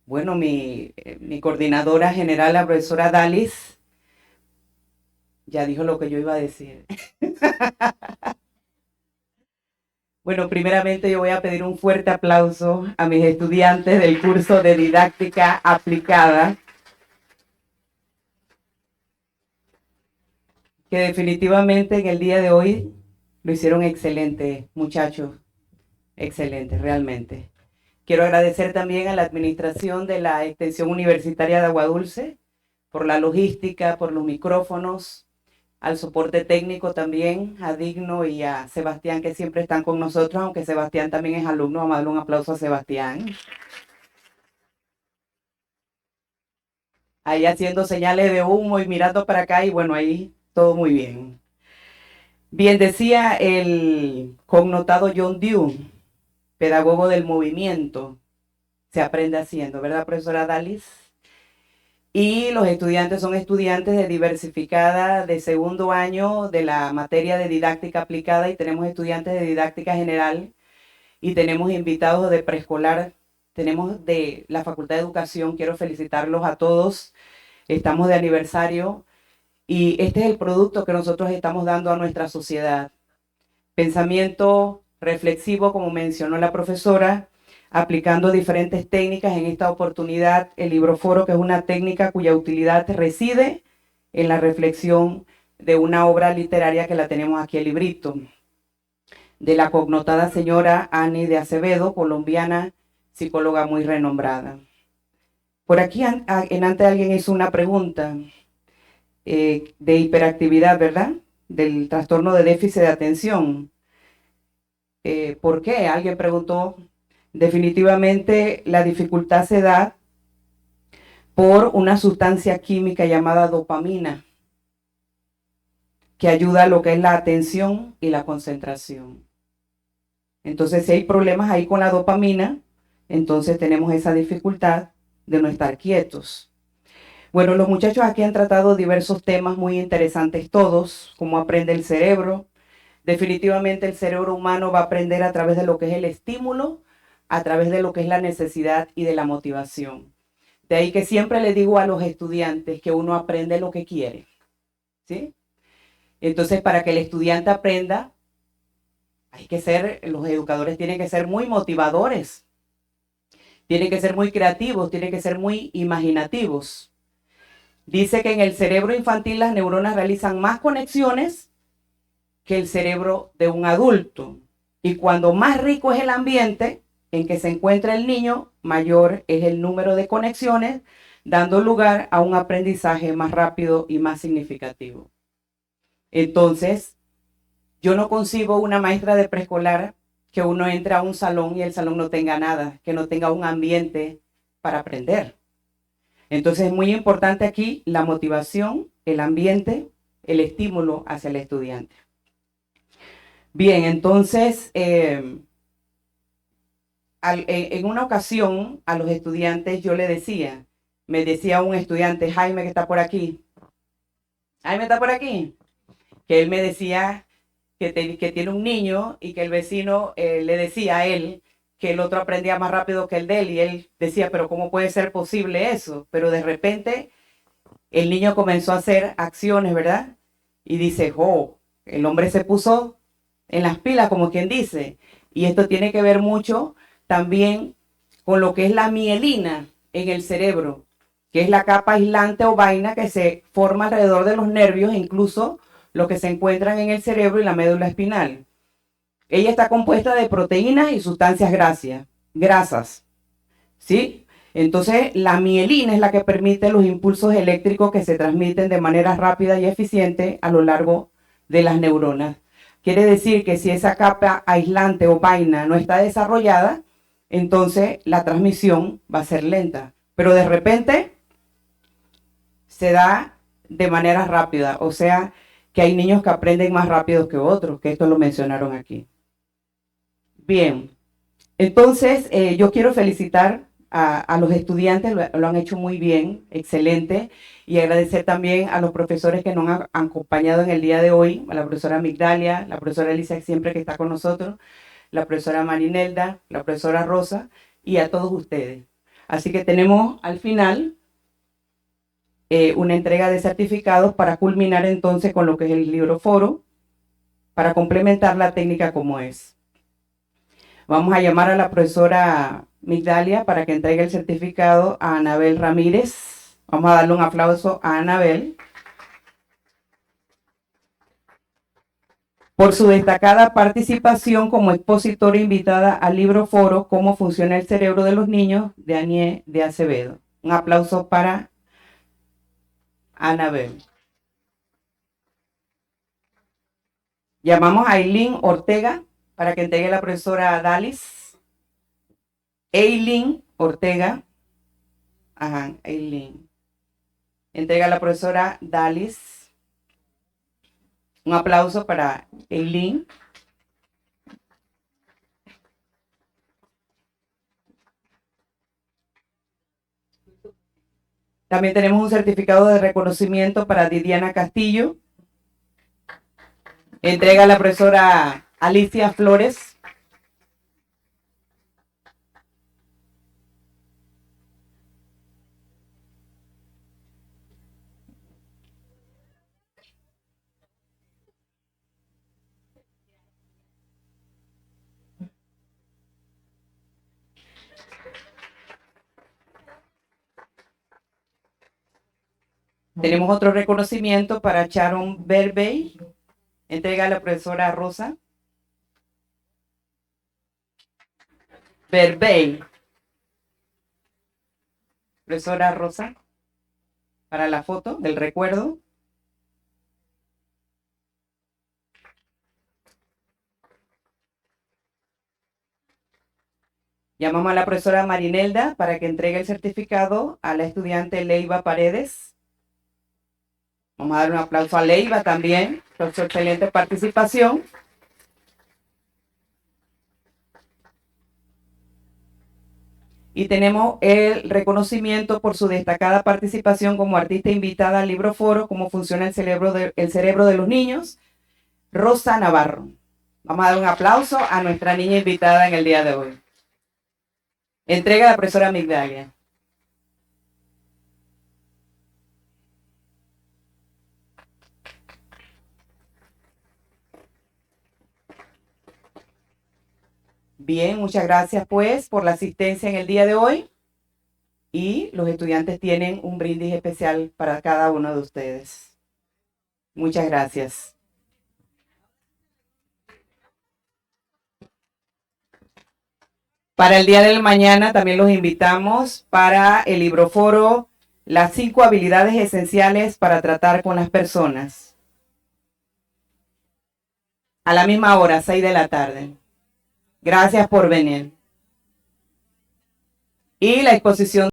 Bueno, mi coordinadora general, la profesora Dalis, ya dijo lo que yo iba a decir. Bueno, primeramente yo voy a pedir un fuerte aplauso a mis estudiantes del curso de didáctica aplicada, que definitivamente en el día de hoy lo hicieron excelente, muchachos, excelente, realmente. Quiero agradecer también a la administración de la Extensión Universitaria de Aguadulce por la logística, por los micrófonos, al soporte técnico también, a Digno y a Sebastián, que siempre están con nosotros, aunque Sebastián también es alumno. Vamos a darle un aplauso a Sebastián. Ahí haciendo señales de humo y mirando para acá, y bueno, ahí todo muy bien. Bien, decía el connotado John Dewey, pedagogo del movimiento, se aprende haciendo, ¿verdad, profesora Dalis? Y los estudiantes son estudiantes de Diversificada de segundo año de la materia de didáctica aplicada, y tenemos estudiantes de didáctica general y tenemos invitados de preescolar, tenemos de la Facultad de Educación. Quiero felicitarlos a todos, estamos de aniversario y este es el producto que nosotros estamos dando a nuestra sociedad. Pensamiento reflexivo, como mencionó la profesora, aplicando diferentes técnicas. En esta oportunidad, el libroforo, que es una técnica cuya utilidad reside en la reflexión de una obra literaria que la tenemos aquí, el librito, de la connotada señora Annie de Acevedo, colombiana, psicóloga muy renombrada. Por aquí en antes alguien hizo una pregunta de hiperactividad, ¿verdad? Del trastorno de déficit de atención. ¿Por qué? Alguien preguntó. Definitivamente la dificultad se da por una sustancia química llamada dopamina, que ayuda a lo que es la atención y la concentración. Entonces, si hay problemas ahí con la dopamina, entonces tenemos esa dificultad de no estar quietos. Bueno, los muchachos aquí han tratado diversos temas muy interesantes todos, cómo aprende el cerebro. Definitivamente el cerebro humano va a aprender a través de lo que es el estímulo, a través de lo que es la necesidad y de la motivación. De ahí que siempre le digo a los estudiantes que uno aprende lo que quiere, ¿sí? Entonces, para que el estudiante aprenda, los educadores tienen que ser muy motivadores, tienen que ser muy creativos, tienen que ser muy imaginativos. Dice que en el cerebro infantil las neuronas realizan más conexiones que el cerebro de un adulto. Y cuando más rico es el ambiente en que se encuentra el niño, mayor es el número de conexiones, dando lugar a un aprendizaje más rápido y más significativo. Entonces, yo no concibo una maestra de preescolar que uno entre a un salón y el salón no tenga nada, que no tenga un ambiente para aprender. Entonces es muy importante aquí la motivación, el ambiente, el estímulo hacia el estudiante. Bien, entonces, en una ocasión a los estudiantes yo le decía, me decía un estudiante, Jaime, que está por aquí. Jaime está por aquí. Que él me decía que tiene un niño y que el vecino le decía a él que el otro aprendía más rápido que el de él. Y él decía, pero ¿cómo puede ser posible eso? Pero de repente el niño comenzó a hacer acciones, ¿verdad? Y dice, oh, el hombre se puso en las pilas, como quien dice. Y esto tiene que ver mucho también con lo que es la mielina en el cerebro, que es la capa aislante o vaina que se forma alrededor de los nervios, incluso los que se encuentran en el cerebro y la médula espinal. Ella está compuesta de proteínas y sustancias grasas, ¿sí? Entonces, la mielina es la que permite los impulsos eléctricos que se transmiten de manera rápida y eficiente a lo largo de las neuronas. Quiere decir que si esa capa aislante o vaina no está desarrollada, entonces la transmisión va a ser lenta. Pero de repente se da de manera rápida, o sea, que hay niños que aprenden más rápido que otros, que esto lo mencionaron aquí. Bien, entonces yo quiero felicitar a los estudiantes, lo han hecho muy bien, excelente, y agradecer también a los profesores que nos han acompañado en el día de hoy, a la profesora Migdalia, la profesora Elisa siempre que está con nosotros, la profesora Marinelda, la profesora Rosa, y a todos ustedes. Así que tenemos al final una entrega de certificados para culminar entonces con lo que es el libro foro, para complementar la técnica como es. Vamos a llamar a la profesora Migdalia para que entregue el certificado a Anabel Ramírez. Vamos a darle un aplauso a Anabel por su destacada participación como expositora invitada al libro foro Cómo funciona el cerebro de los niños, de Anie de Acevedo. Un aplauso para Anabel. Llamamos a Eileen Ortega para que entregue la profesora Dalis. Eileen Ortega. Ajá, Eileen. Entrega a la profesora Dalis. Un aplauso para Eileen. También tenemos un certificado de reconocimiento para Didiana Castillo. Entrega a la profesora Alicia Flores. Tenemos otro reconocimiento para Sharon Berbey. Entrega a la profesora Rosa. Berbey. Profesora Rosa. Para la foto del recuerdo. Llamamos a la profesora Marinelda para que entregue el certificado a la estudiante Leiva Paredes. Vamos a dar un aplauso a Leiva también por su excelente participación. Y tenemos el reconocimiento por su destacada participación como artista invitada al libro foro, Cómo funciona el cerebro de los niños, Rosa Navarro. Vamos a dar un aplauso a nuestra niña invitada en el día de hoy. Entrega a la profesora Migdalia. Bien, muchas gracias pues por la asistencia en el día de hoy. Y los estudiantes tienen un brindis especial para cada uno de ustedes. Muchas gracias. Para el día del mañana también los invitamos para el libroforo Las 5 habilidades esenciales para tratar con las personas. A la misma hora, 6 de la tarde. Gracias por venir. Y la exposición